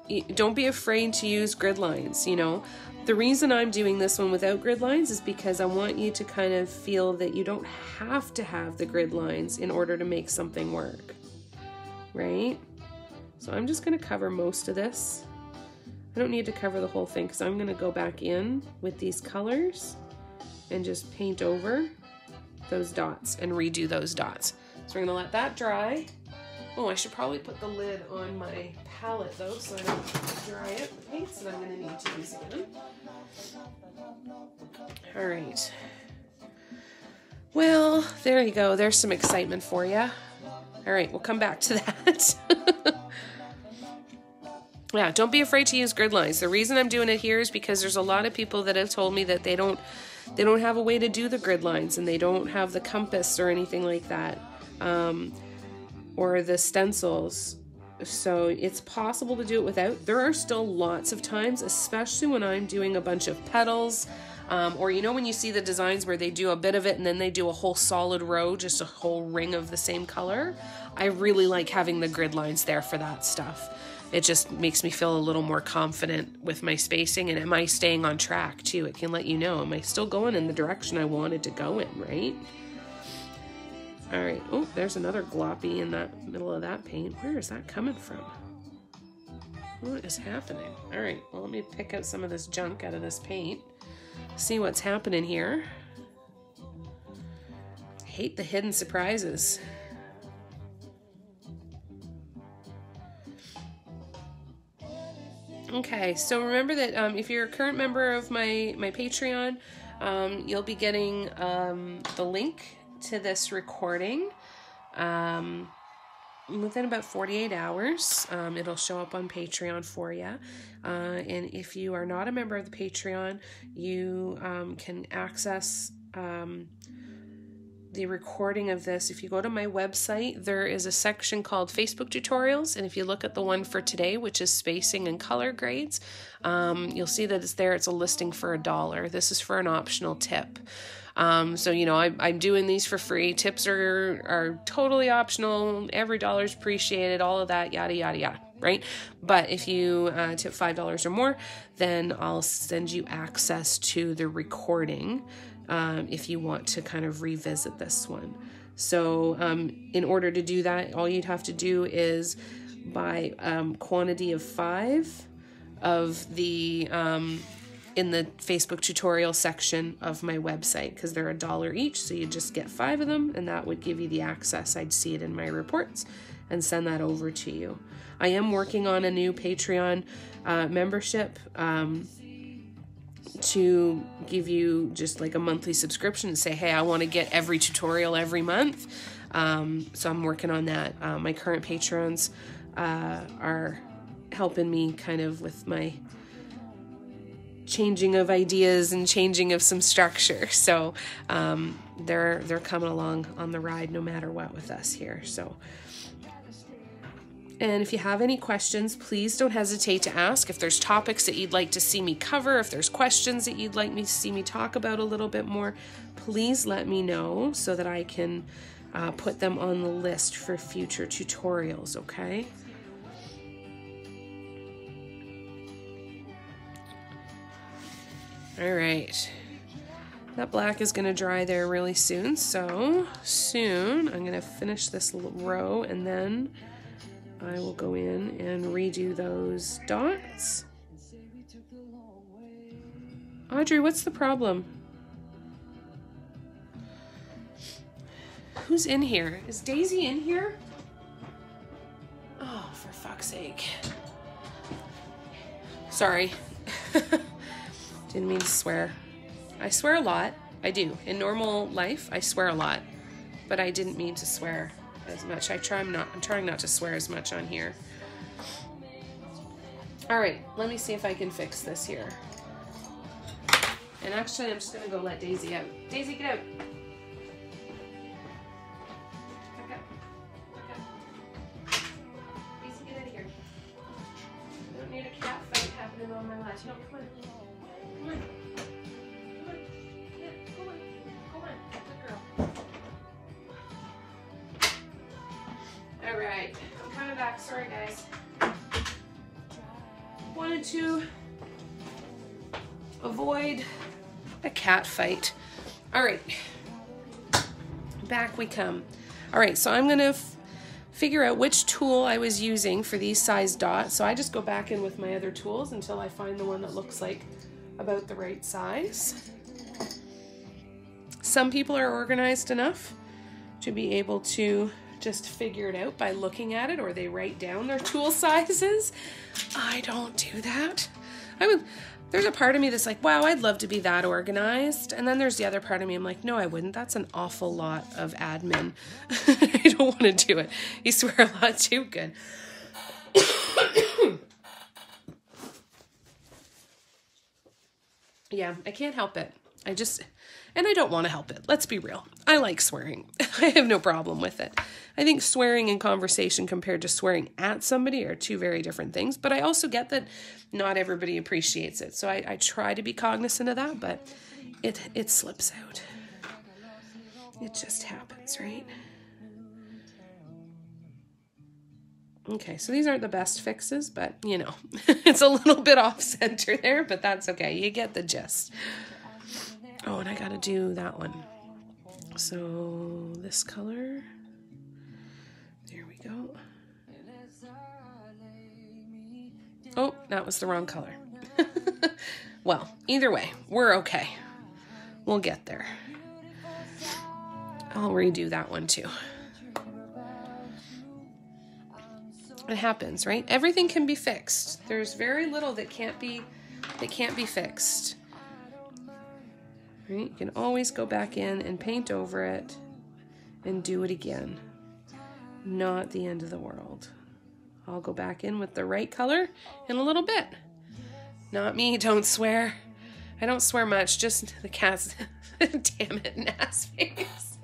afraid to use grid lines, you know. The reason I'm doing this one without grid lines is because I want you to kind of feel that you don't have to have the grid lines in order to make something work, right? So I'm just going to cover most of this. I don't need to cover the whole thing because I'm going to go back in with these colors and just paint over those dots and redo those dots. So we're going to let that dry. Oh, I should probably put the lid on my palette though, so I don't dry it. The paints that I'm going to need to use again. All right. Well, there you go. There's some excitement for you. All right, we'll come back to that. Yeah, don't be afraid to use grid lines. The reason I'm doing it here is because there's a lot of people that have told me that they don't have a way to do the grid lines, and they don't have the compass or anything like that, or the stencils. So it's possible to do it without. There are still lots of times, especially when I'm doing a bunch of petals, or you know when you see the designs where they do a bit of it and then they do a whole solid row, just a whole ring of the same color. I really like having the grid lines there for that stuff. It just makes me feel a little more confident with my spacing, and am I staying on track too? It can let you know, am I still going in the direction I wanted to go in, right? All right, oh, there's another gloppy in that middle of that paint. Where is that coming from? What is happening? All right, well, let me pick out some of this junk out of this paint. See what's happening here. I hate the hidden surprises. Okay, so remember that if you're a current member of my Patreon, you'll be getting the link to this recording within about 48 hours. It'll show up on Patreon for you. And if you are not a member of the Patreon, you can access the recording of this. If you go to my website, there is a section called Facebook tutorials, and if you look at the one for today, which is spacing and color grades, you'll see that it's there. It's a listing for $1. This is for an optional tip. So, you know, I'm doing these for free. Tips are totally optional. Every dollar is appreciated, all of that, yada, yada, yada, right? But if you tip $5 or more, then I'll send you access to the recording if you want to kind of revisit this one. So in order to do that, all you'd have to do is buy quantity of 5 of the in the Facebook tutorial section of my website, because they're $1 each, so you just get 5 of them, and that would give you the access. I'd see it in my reports and send that over to you. I am working on a new Patreon membership to give you just like a monthly subscription and say, hey, I want to get every tutorial every month. So I'm working on that. My current patrons are helping me kind of with my changing of ideas and changing of some structure. So they're coming along on the ride no matter what with us here. So, and if you have any questions, please don't hesitate to ask. If there's topics that you'd like to see me cover, if there's questions that you'd like me to see me talk about a little bit more, please let me know so that I can put them on the list for future tutorials, okay? All right. That black is going to dry there really soon. So soon I'm going to finish this row, and then I will go in and redo those dots. Audrey, what's the problem? Who's in here? Is Daisy in here? Oh, for fuck's sake. Sorry. Didn't mean to swear. I swear a lot. I do. In normal life, I swear a lot. But I didn't mean to swear as much. I'm trying not to swear as much on here. All right, let me see if I can fix this here. And actually, I'm just gonna go let Daisy out. Daisy, get out. Back up. Back up. Daisy, get out of here. I don't need a cat fight happening on my last. No, come on. Come on. Come on. Yeah, go on. Go on. Good girl. All right, I'm coming back. Sorry, guys. Wanted to avoid a cat fight. All right, back we come. All right, so I'm gonna figure out which tool I was using for these size dots. So I just go back in with my other tools until I find the one that looks like about the right size. Some people are organized enough to be able to just figure it out by looking at it, or they write down their tool sizes. I don't do that. There's a part of me that's like, wow, I'd love to be that organized. And then there's the other part of me, I'm like, no, I wouldn't. That's an awful lot of admin. I don't want to do it. You swear a lot too. Good. Yeah, I can't help it. And I don't want to help it. Let's be real. I like swearing. I have no problem with it. I think swearing in conversation compared to swearing at somebody are two very different things, but I also get that not everybody appreciates it. So I try to be cognizant of that, but it slips out. It just happens, right? Okay, so these aren't the best fixes, but you know, it's a little bit off center there, but that's okay. You get the gist. Oh, and I gotta do that one. So this color, there we go. Oh, that was the wrong color. Well, either way, we're okay. We'll get there. I'll redo that one too. It happens, right? Everything can be fixed. There's very little that can't be fixed. Right? You can always go back in and paint over it and do it again. Not the end of the world. I'll go back in with the right color in a little bit. Not me, don't swear. I don't swear much, just the cat's damn it, Na's face.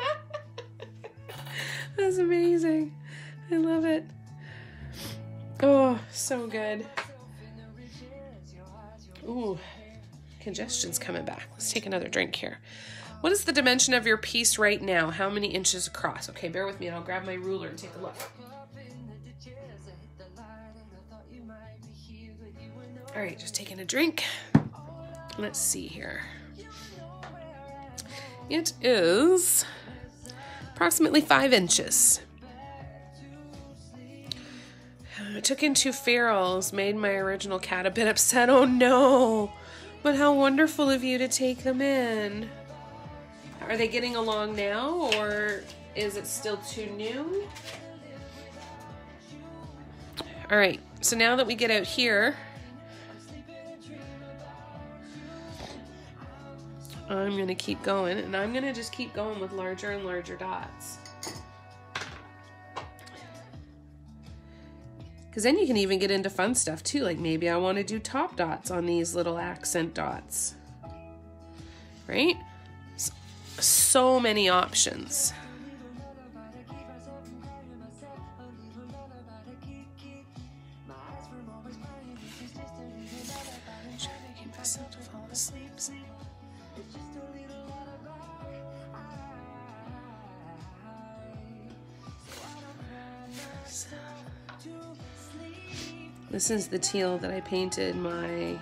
That's amazing. I love it. Oh, so good. Ooh, congestion's coming back. Let's take another drink here. What is the dimension of your piece right now? How many inches across? Okay, bear with me and I'll grab my ruler and take a look. All right, just taking a drink. Let's see here. It is approximately 5 inches. I took in 2 ferals, made my original cat a bit upset. Oh no, but how wonderful of you to take them in. Are they getting along now, or is it still too new? All right, so now that we get out here, I'm gonna keep going, and I'm gonna just keep going with larger and larger dots. Because then you can even get into fun stuff too, like maybe I want to do top dots on these little accent dots, right? So many options. Trying to keep myself to fall asleep. This is the teal that I painted my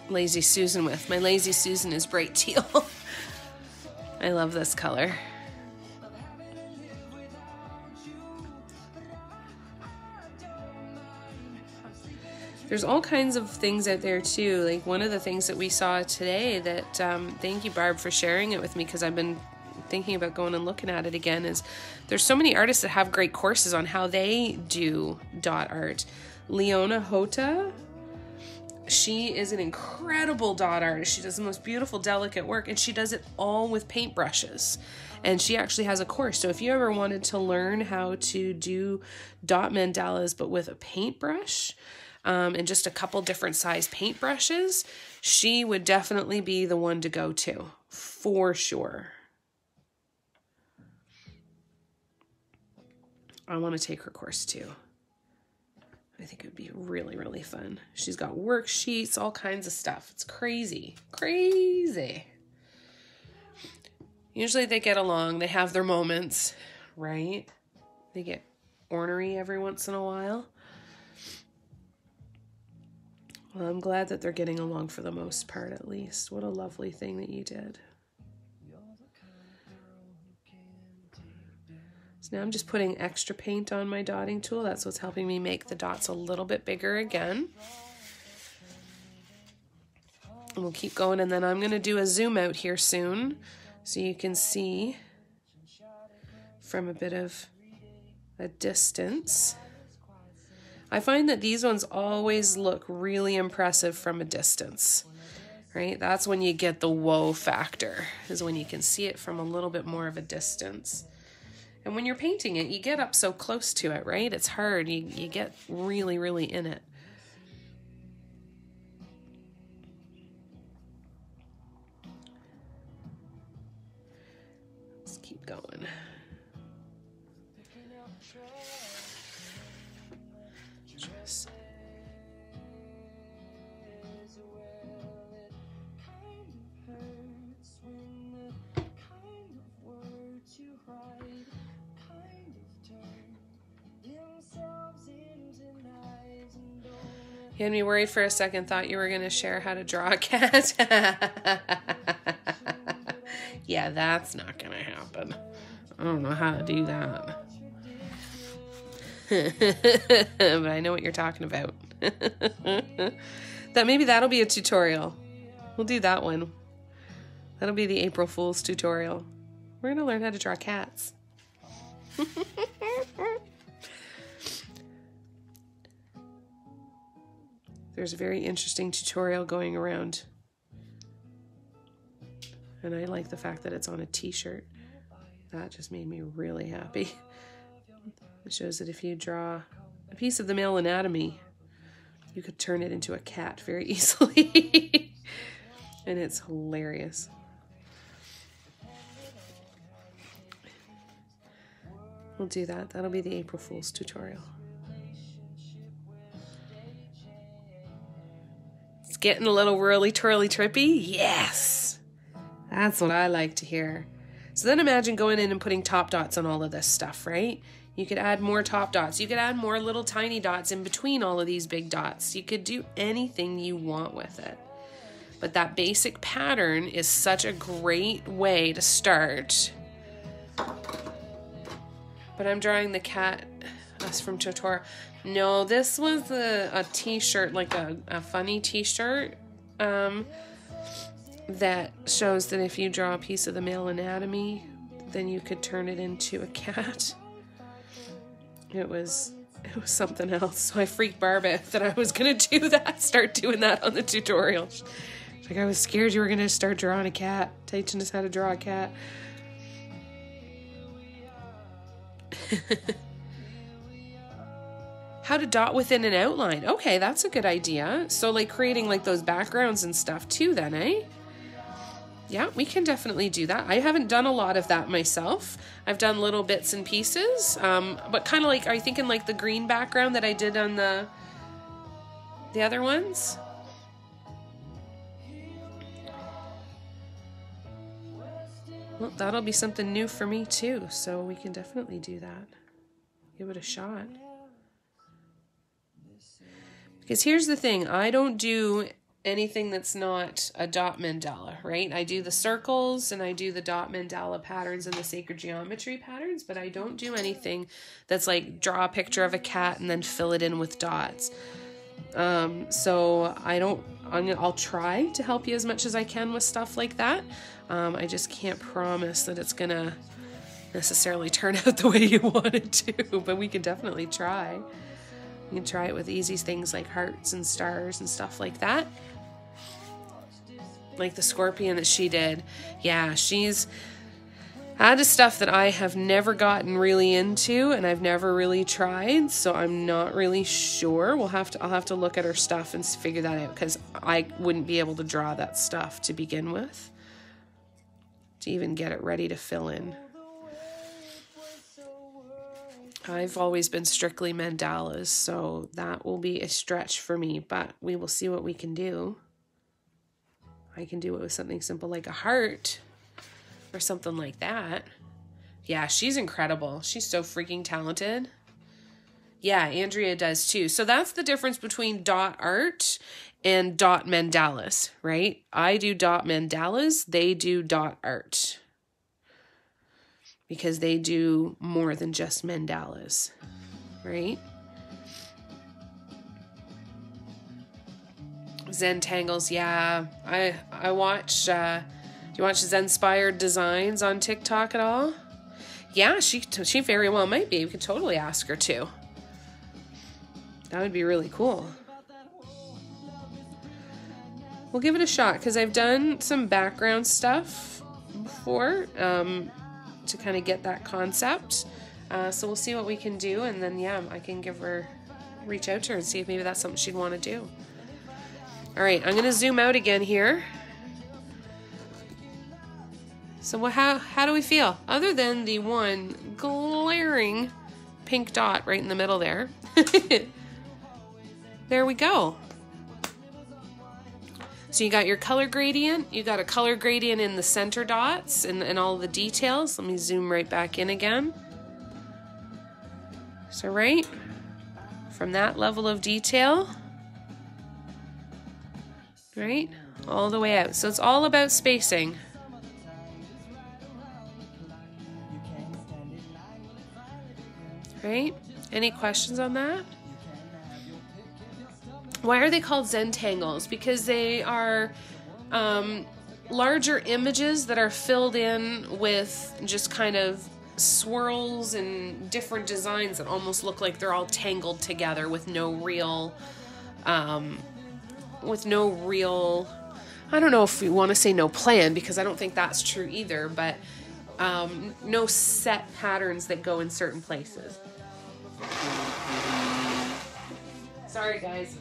Lazy Susan with. My Lazy Susan is bright teal. I love this color. There's all kinds of things out there too. Like one of the things that we saw today that, thank you Barb for sharing it with me, because I've been thinking about going and looking at it again, is there's so many artists that have great courses on how they do dot art. Leona Hota, she is an incredible dot artist. She does the most beautiful, delicate work, and she does it all with paintbrushes. And she actually has a course. So if you ever wanted to learn how to do dot mandalas, but with a paintbrush, and just a couple different size paintbrushes, she would definitely be the one to go to, for sure. I want to take her course too. I think it would be really, really fun. She's got worksheets, all kinds of stuff. It's crazy, crazy. Usually they get along. They have their moments, right? They get ornery every once in a while. Well, I'm glad that they're getting along for the most part, at least. What a lovely thing that you did. So now I'm just putting extra paint on my dotting tool. That's what's helping me make the dots a little bit bigger again. And we'll keep going, and then I'm going to do a zoom out here soon so you can see from a bit of a distance. I find that these ones always look really impressive from a distance, right? That's when you get the whoa factor, is when you can see it from a little bit more of a distance. And when you're painting it, you get up so close to it, right? It's hard. You get really, really in it. Let's keep going. Just... You had me worried for a second, thought you were going to share how to draw a cat. Yeah, that's not going to happen. I don't know how to do that. But I know what you're talking about. Maybe that'll be a tutorial. We'll do that one. That'll be the April Fool's tutorial. We're going to learn how to draw cats. There's a very interesting tutorial going around. And I like the fact that it's on a t-shirt. That just made me really happy. It shows that if you draw a piece of the male anatomy, you could turn it into a cat very easily. And it's hilarious. We'll do that. That'll be the April Fool's tutorial. It's getting a little whirly twirly trippy. Yes! That's what I like to hear. So then imagine going in and putting top dots on all of this stuff, right? You could add more top dots. You could add more little tiny dots in between all of these big dots. You could do anything you want with it. But that basic pattern is such a great way to start. But I'm drawing the cat, us from Totoro. No, this was a t-shirt, like a funny t-shirt that shows that if you draw a piece of the male anatomy, then you could turn it into a cat. It was something else. So I freaked Barb out that I was going to do that, start doing that on the tutorial. She's like, I was scared you were going to start drawing a cat, teaching us how to draw a cat. How to dot within an outline. Okay, that's a good idea. So like creating like those backgrounds and stuff too then, eh? Yeah, we can definitely do that. I haven't done a lot of that myself. I've done little bits and pieces, but kind of like, are you thinking like the green background that I did on the other ones? Well, that'll be something new for me too, so we can definitely do that. Give it a shot. Because here's the thing, I don't do anything that's not a dot mandala, right? I do the circles and I do the dot mandala patterns and the sacred geometry patterns, but I don't do anything that's like draw a picture of a cat and then fill it in with dots. So I'll try to help you as much as I can with stuff like that. I just can't promise that it's gonna necessarily turn out the way you want it to, but we can definitely try. You can try it with easy things like hearts and stars and stuff like that. Like the scorpion that she did. Yeah, she's added stuff that I have never gotten really into and I've never really tried, so I'm not really sure. I'll have to look at her stuff and figure that out, because I wouldn't be able to draw that stuff to begin with, to even get it ready to fill in. I've always been strictly mandalas, so that will be a stretch for me, but we will see what we can do. I can do it with something simple like a heart or something like that. Yeah, she's incredible. She's so freaking talented. Yeah, Andrea does too. So that's the difference between dot art and dot mandalas, right? I do dot mandalas, they do dot art, because they do more than just mandalas, right? Zentangles, yeah. I watch, do you watch Zenspired Designs on TikTok at all? Yeah, she very well might be. We could totally ask her to. That would be really cool. We'll give it a shot, because I've done some background stuff before, to kind of get that concept. So we'll see what we can do, and then yeah, I can reach out to her and see if maybe that's something she'd want to do. All right, I'm gonna zoom out again here. So how do we feel? Other than the one glaring pink dot right in the middle there. There we go. So you got your color gradient, you got a color gradient in the center dots and all the details. Let me zoom right back in again. So right from that level of detail, right, all the way out. So it's all about spacing. Right? Any questions on that? Why are they called Zentangles? Because they are larger images that are filled in with just kind of swirls and different designs that almost look like they're all tangled together with no real no real, I don't know if we want to say no plan, because I don't think that's true either, but no set patterns that go in certain places. Sorry, guys.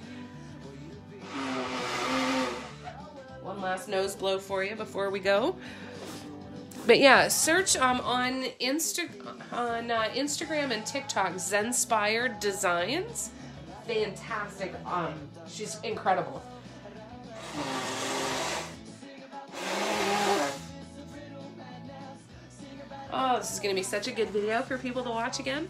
One last nose blow for you before we go. But yeah, search on Instagram and TikTok, Zenspired Designs. Fantastic. She's incredible. Oh, this is going to be such a good video for people to watch again.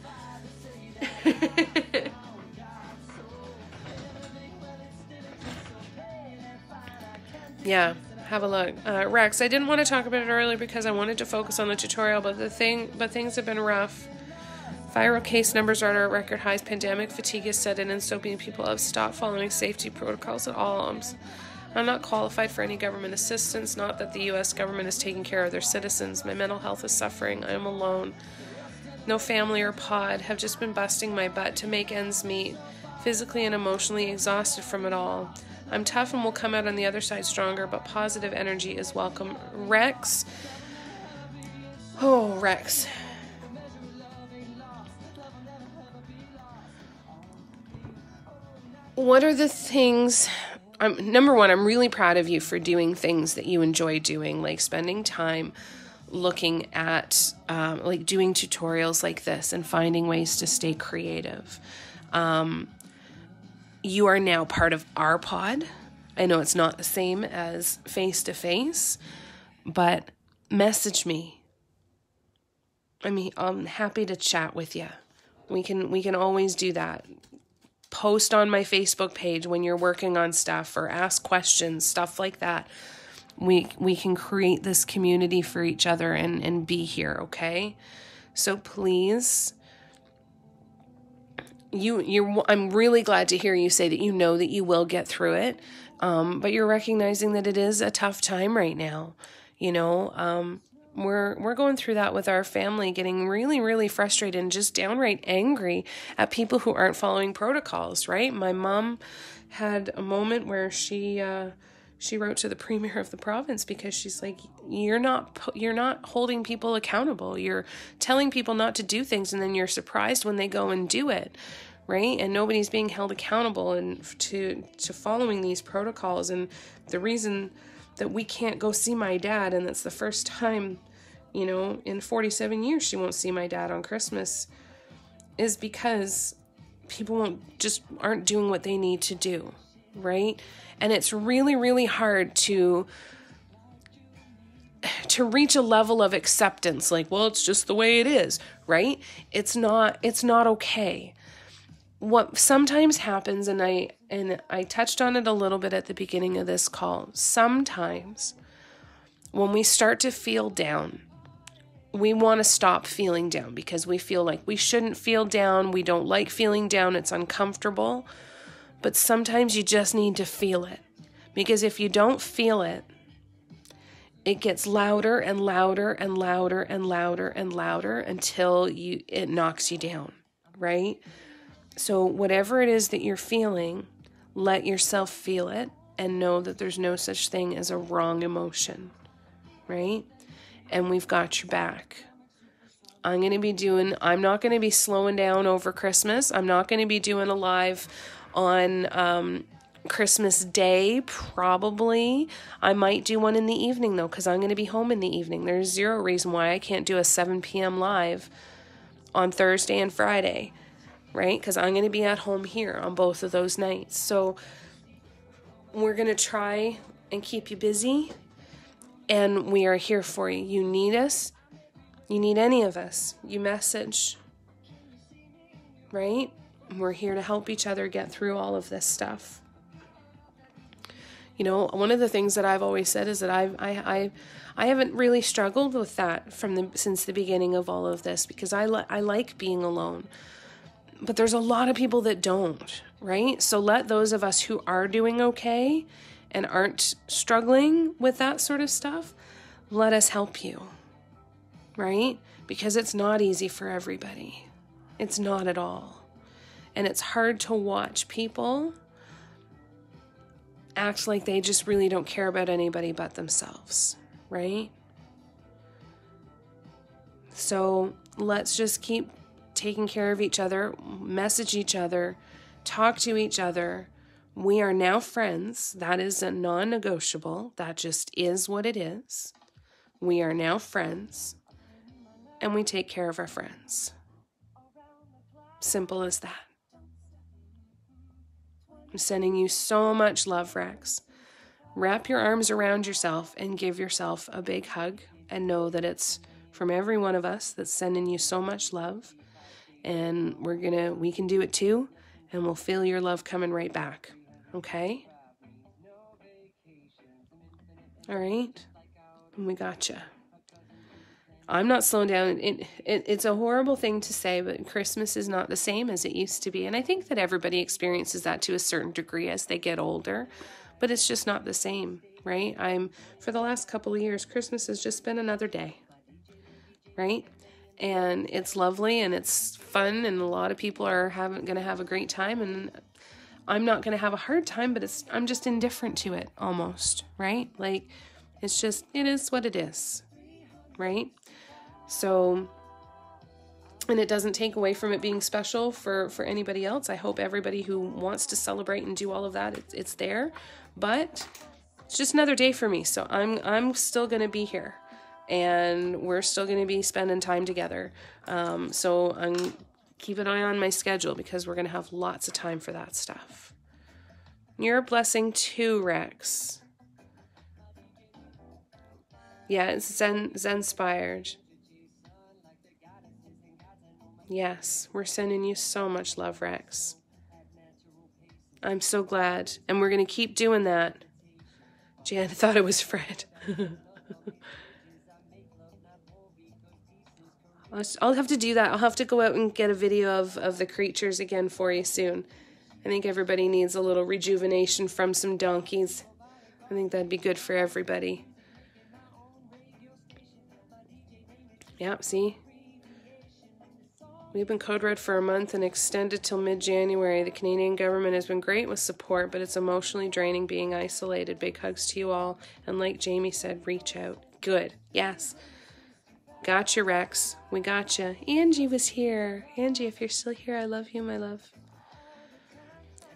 Yeah, have a look. Rex, I didn't want to talk about it earlier because I wanted to focus on the tutorial, but things have been rough. Viral case numbers are at record highs. Pandemic fatigue has set in, and so many people have stopped following safety protocols at all. I'm not qualified for any government assistance. Not that the U.S. government is taking care of their citizens. My mental health is suffering. I am alone. No family or pod. Have just been busting my butt to make ends meet. Physically and emotionally exhausted from it all. I'm tough and will come out on the other side stronger, but positive energy is welcome. Rex. Oh, Rex. What are the things... number one, I'm really proud of you for doing things that you enjoy doing, like spending time looking at, like doing tutorials like this and finding ways to stay creative. You are now part of our pod. I know it's not the same as face-to-face, but message me. I mean, I'm happy to chat with you. We can always do that. Post on my Facebook page when you're working on stuff, or ask questions, stuff like that. We can create this community for each other and be here, okay? So please, I'm really glad to hear you say that you know that you will get through it, but you're recognizing that it is a tough time right now. You know, we're going through that with our family, getting really, really frustrated and just downright angry at people who aren't following protocols, right? My mom had a moment where she wrote to the premier of the province because she's like, you're not holding people accountable. You're telling people not to do things, and then you're surprised when they go and do it, right? And nobody's being held accountable and to following these protocols. And the reason that we can't go see my dad, and that's the first time, you know, in 47 years she won't see my dad on Christmas, is because people aren't doing what they need to do, right? And it's really, really hard to reach a level of acceptance, like, well, it's just the way it is, right? It's not okay. What sometimes happens, and I touched on it a little bit at the beginning of this call, sometimes when we start to feel down, we want to stop feeling down because we feel like we shouldn't feel down. We don't like feeling down. It's uncomfortable. But sometimes you just need to feel it, because if you don't feel it, it gets louder and louder and louder and louder and louder until it knocks you down, right? So whatever it is that you're feeling, let yourself feel it and know that there's no such thing as a wrong emotion, right? And we've got your back. I'm not going to be slowing down over Christmas. I'm not going to be doing a live on Christmas Day, probably. I might do one in the evening, though, because I'm going to be home in the evening. There's zero reason why I can't do a 7 p.m. live on Thursday and Friday, right? Because I'm going to be at home here on both of those nights. So we're going to try and keep you busy, and we are here for you. You need us. You need any of us. You message, right? We're here to help each other get through all of this stuff. You know, one of the things that I've always said is that I haven't really struggled with that since the beginning of all of this, because I like being alone. But there's a lot of people that don't, right? So let those of us who are doing okay and aren't struggling with that sort of stuff, let us help you, right? Because it's not easy for everybody. It's not at all. And it's hard to watch people act like they just really don't care about anybody but themselves, right? So let's just keep taking care of each other, message each other, talk to each other. We are now friends. That is a non-negotiable. That just is what it is. We are now friends, and we take care of our friends. Simple as that. I'm sending you so much love, Rex. Wrap your arms around yourself and give yourself a big hug, and know that it's from every one of us that's sending you so much love. And we can do it too, and we'll feel your love coming right back. Okay? All right? And we gotcha. I'm not slowing down. It's a horrible thing to say, but Christmas is not the same as it used to be. And I think that everybody experiences that to a certain degree as they get older, but it's just not the same, right? For the last couple of years, Christmas has just been another day, right? And it's lovely and it's fun, and a lot of people are going to have a great time, and I'm not going to have a hard time, but I'm just indifferent to it almost, right? Like, it is what it is, right? So, and it doesn't take away from it being special for anybody else. I hope everybody who wants to celebrate and do all of that, it's there, but it's just another day for me. So I'm still going to be here, and we're still going to be spending time together. So keep an eye on my schedule, because we're going to have lots of time for that stuff. You're a blessing too, Rex. Yeah, it's Zen-inspired. Yes, we're sending you so much love, Rex. I'm so glad. And we're going to keep doing that. Jan thought it was Fred. I'll have to do that. I'll have to go out and get a video of the creatures again for you soon. I think everybody needs a little rejuvenation from some donkeys. I think that'd be good for everybody. Yep, see? We've been code red for a month and extended till mid-January. The Canadian government has been great with support, but it's emotionally draining being isolated. Big hugs to you all. And like Jamie said, reach out. Good. Yes. Gotcha, Rex. We gotcha. Angie was here. Angie, if you're still here, I love you, my love.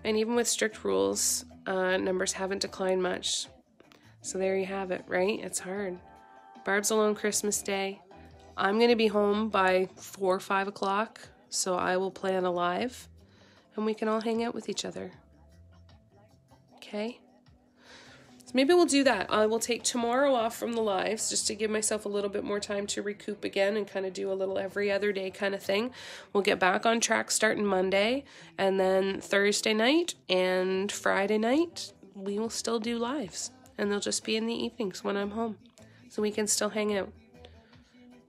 And even with strict rules, numbers haven't declined much. So there you have it, right? It's hard. Barb's alone Christmas Day. I'm going to be home by 4 or 5 o'clock, so I will plan a live, and we can all hang out with each other. Okay? So maybe we'll do that. I will take tomorrow off from the lives just to give myself a little bit more time to recoup again and kind of do a little every other day kind of thing. We'll get back on track starting Monday, and then Thursday night and Friday night, we will still do lives, and they'll just be in the evenings when I'm home, so we can still hang out.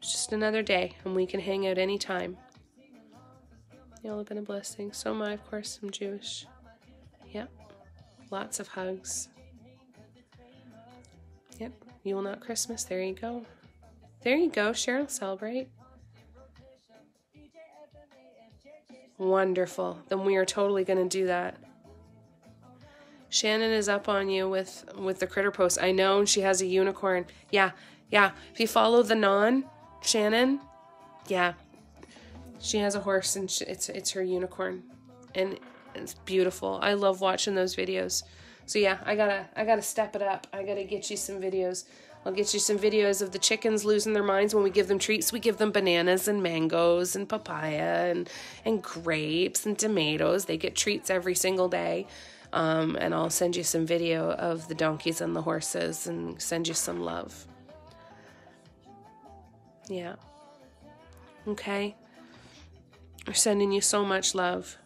It's just another day, and we can hang out anytime. Y'all have been a blessing. So am I, of course. I'm Jewish. Yep. Lots of hugs. Yep. Yule Not Christmas. There you go. There you go. Cheryl, celebrate. Wonderful. Then we are totally going to do that. Shannon is up on you with the critter post. I know she has a unicorn. Yeah. If you follow the Shannon, yeah, she has a horse, and it's her unicorn, and it's beautiful. I love watching those videos. So yeah, I gotta step it up. I gotta get you some videos. I'll get you some videos of the chickens losing their minds when we give them treats. We give them bananas and mangoes and papaya and grapes and tomatoes. They get treats every single day. And I'll send you some video of the donkeys and the horses and send you some love. Yeah. Okay. We're sending you so much love.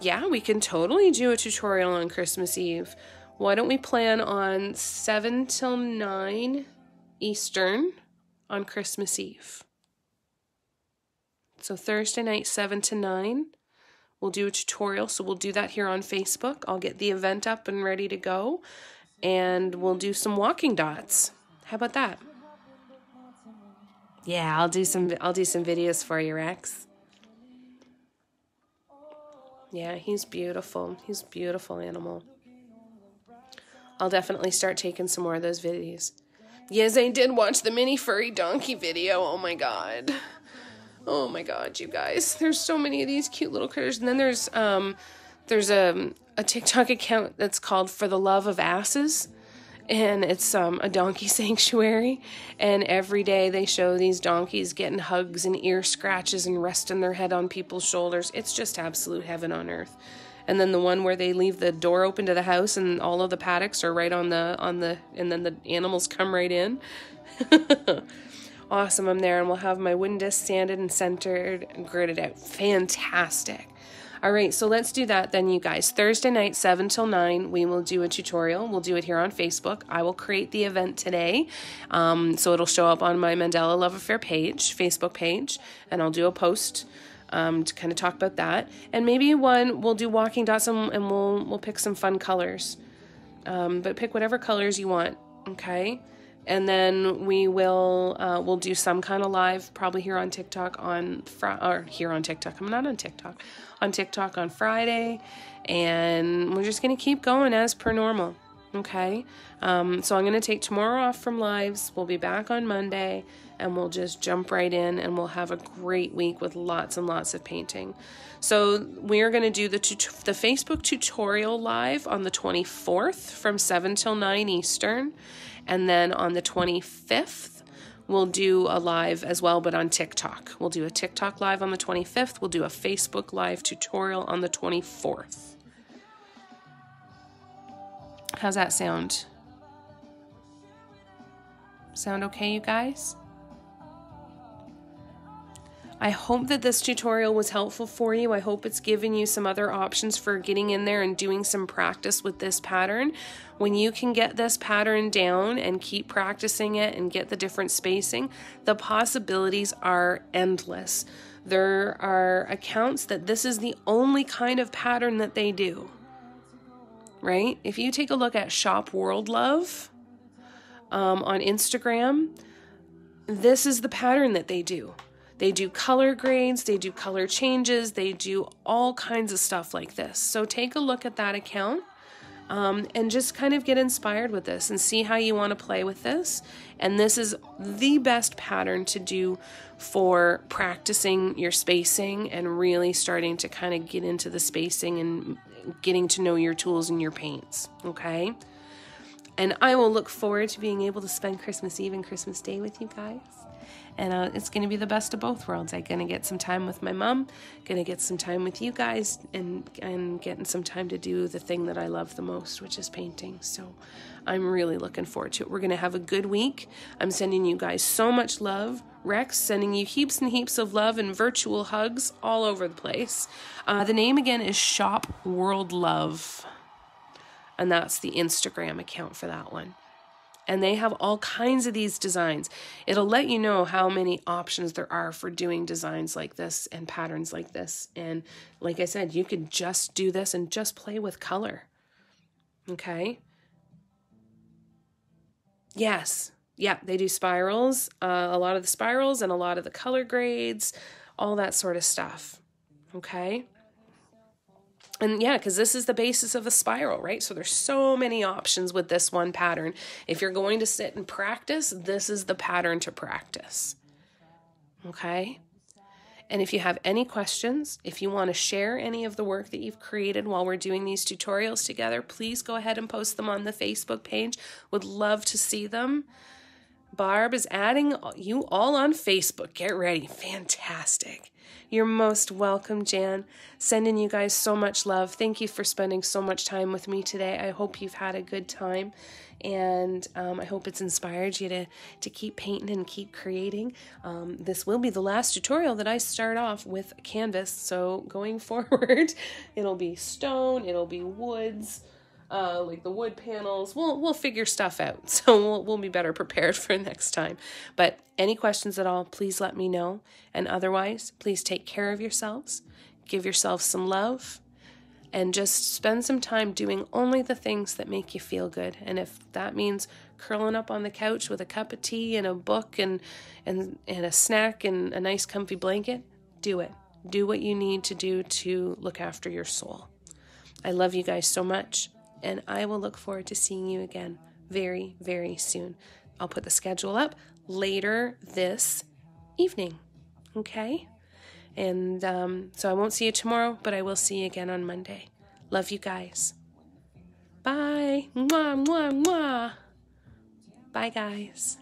Yeah, we can totally do a tutorial on Christmas Eve. Why don't we plan on 7 till 9 Eastern on Christmas Eve? So Thursday night, 7 to 9, we'll do a tutorial. So we'll do that here on Facebook. I'll get the event up and ready to go, and we'll do some walking dots. How about that? Yeah, I'll do some videos for you, Rex. Yeah, he's beautiful. He's a beautiful animal. I'll definitely start taking some more of those videos. Yes, I did watch the mini furry donkey video. Oh my god. Oh my god, you guys. There's so many of these cute little critters. And then there's a TikTok account that's called For the Love of Asses. And it's a donkey sanctuary. And every day they show these donkeys getting hugs and ear scratches and resting their head on people's shoulders. It's just absolute heaven on earth. And then the one where they leave the door open to the house and all of the paddocks are right on the and then the animals come right in. Awesome, I'm there, and we'll have my wooden disc sanded and centered and gridded out. Fantastic. All right, so let's do that then, you guys. Thursday night, 7 till 9, we will do a tutorial. We'll do it here on Facebook. I will create the event today, so it'll show up on my Mandela Love Affair page, Facebook page, and I'll do a post to kind of talk about that. And maybe we'll do walking dots and we'll pick some fun colors. But pick whatever colors you want, okay? And then we'll do some kind of live, probably here on TikTok I'm not on TikTok. On TikTok on Friday, and we're just going to keep going as per normal, okay? So I'm going to take tomorrow off from lives. We'll be back on Monday, and we'll just jump right in, and we'll have a great week with lots and lots of painting. So we are going to do the Facebook tutorial live on the 24th from 7 till 9 Eastern. And then on the 25th, we'll do a live as well, but on TikTok. We'll do a TikTok live on the 25th. We'll do a Facebook live tutorial on the 24th. How's that sound? Sound okay, you guys? I hope that this tutorial was helpful for you. I hope it's given you some other options for getting in there and doing some practice with this pattern. When you can get this pattern down and keep practicing it and get the different spacing, the possibilities are endless. There are accounts that this is the only kind of pattern that they do, right? If you take a look at Shop World Love on Instagram, this is the pattern that they do. They do color grades, they do color changes, they do all kinds of stuff like this. So take a look at that account and just kind of get inspired with this and see how you want to play with this. And this is the best pattern to do for practicing your spacing and really starting to kind of get into the spacing and getting to know your tools and your paints, okay? And I will look forward to being able to spend Christmas Eve and Christmas Day with you guys. And it's going to be the best of both worlds. I'm going to get some time with my mom, going to get some time with you guys, and getting some time to do the thing that I love the most, which is painting. So I'm really looking forward to it. We're going to have a good week. I'm sending you guys so much love. Rex, sending you heaps and heaps of love and virtual hugs all over the place. The name again is Shop World Love. And that's the Instagram account for that one. And they have all kinds of these designs. It'll let you know how many options there are for doing designs like this and patterns like this. And like I said, you could just do this and just play with color. Okay? Yes. Yeah, they do spirals. A lot of the spirals and a lot of the color grades, all that sort of stuff. Okay? And yeah, because this is the basis of a spiral, right? So there's so many options with this one pattern. If you're going to sit and practice, this is the pattern to practice. Okay? And if you have any questions, if you want to share any of the work that you've created while we're doing these tutorials together, please go ahead and post them on the Facebook page. Would love to see them. Barb is adding you all on Facebook. Get ready. Fantastic. You're most welcome, Jan. Sending you guys so much love. Thank you for spending so much time with me today. I hope you've had a good time, and I hope it's inspired you to keep painting and keep creating. This will be the last tutorial that I start off with canvas, so going forward, it'll be stone, it'll be woods, like the wood panels. We'll figure stuff out, so we'll be better prepared for next time. But any questions at all, please let me know. And otherwise, please take care of yourselves, give yourselves some love, and just spend some time doing only the things that make you feel good. And if that means curling up on the couch with a cup of tea and a book and a snack and a nice comfy blanket, do it. Do what you need to do to look after your soul. I love you guys so much, and I will look forward to seeing you again very, very soon. I'll put the schedule up later this evening, okay? And so I won't see you tomorrow, but I will see you again on Monday. Love you guys. Bye. Mwah, mwah, mwah. Bye, guys.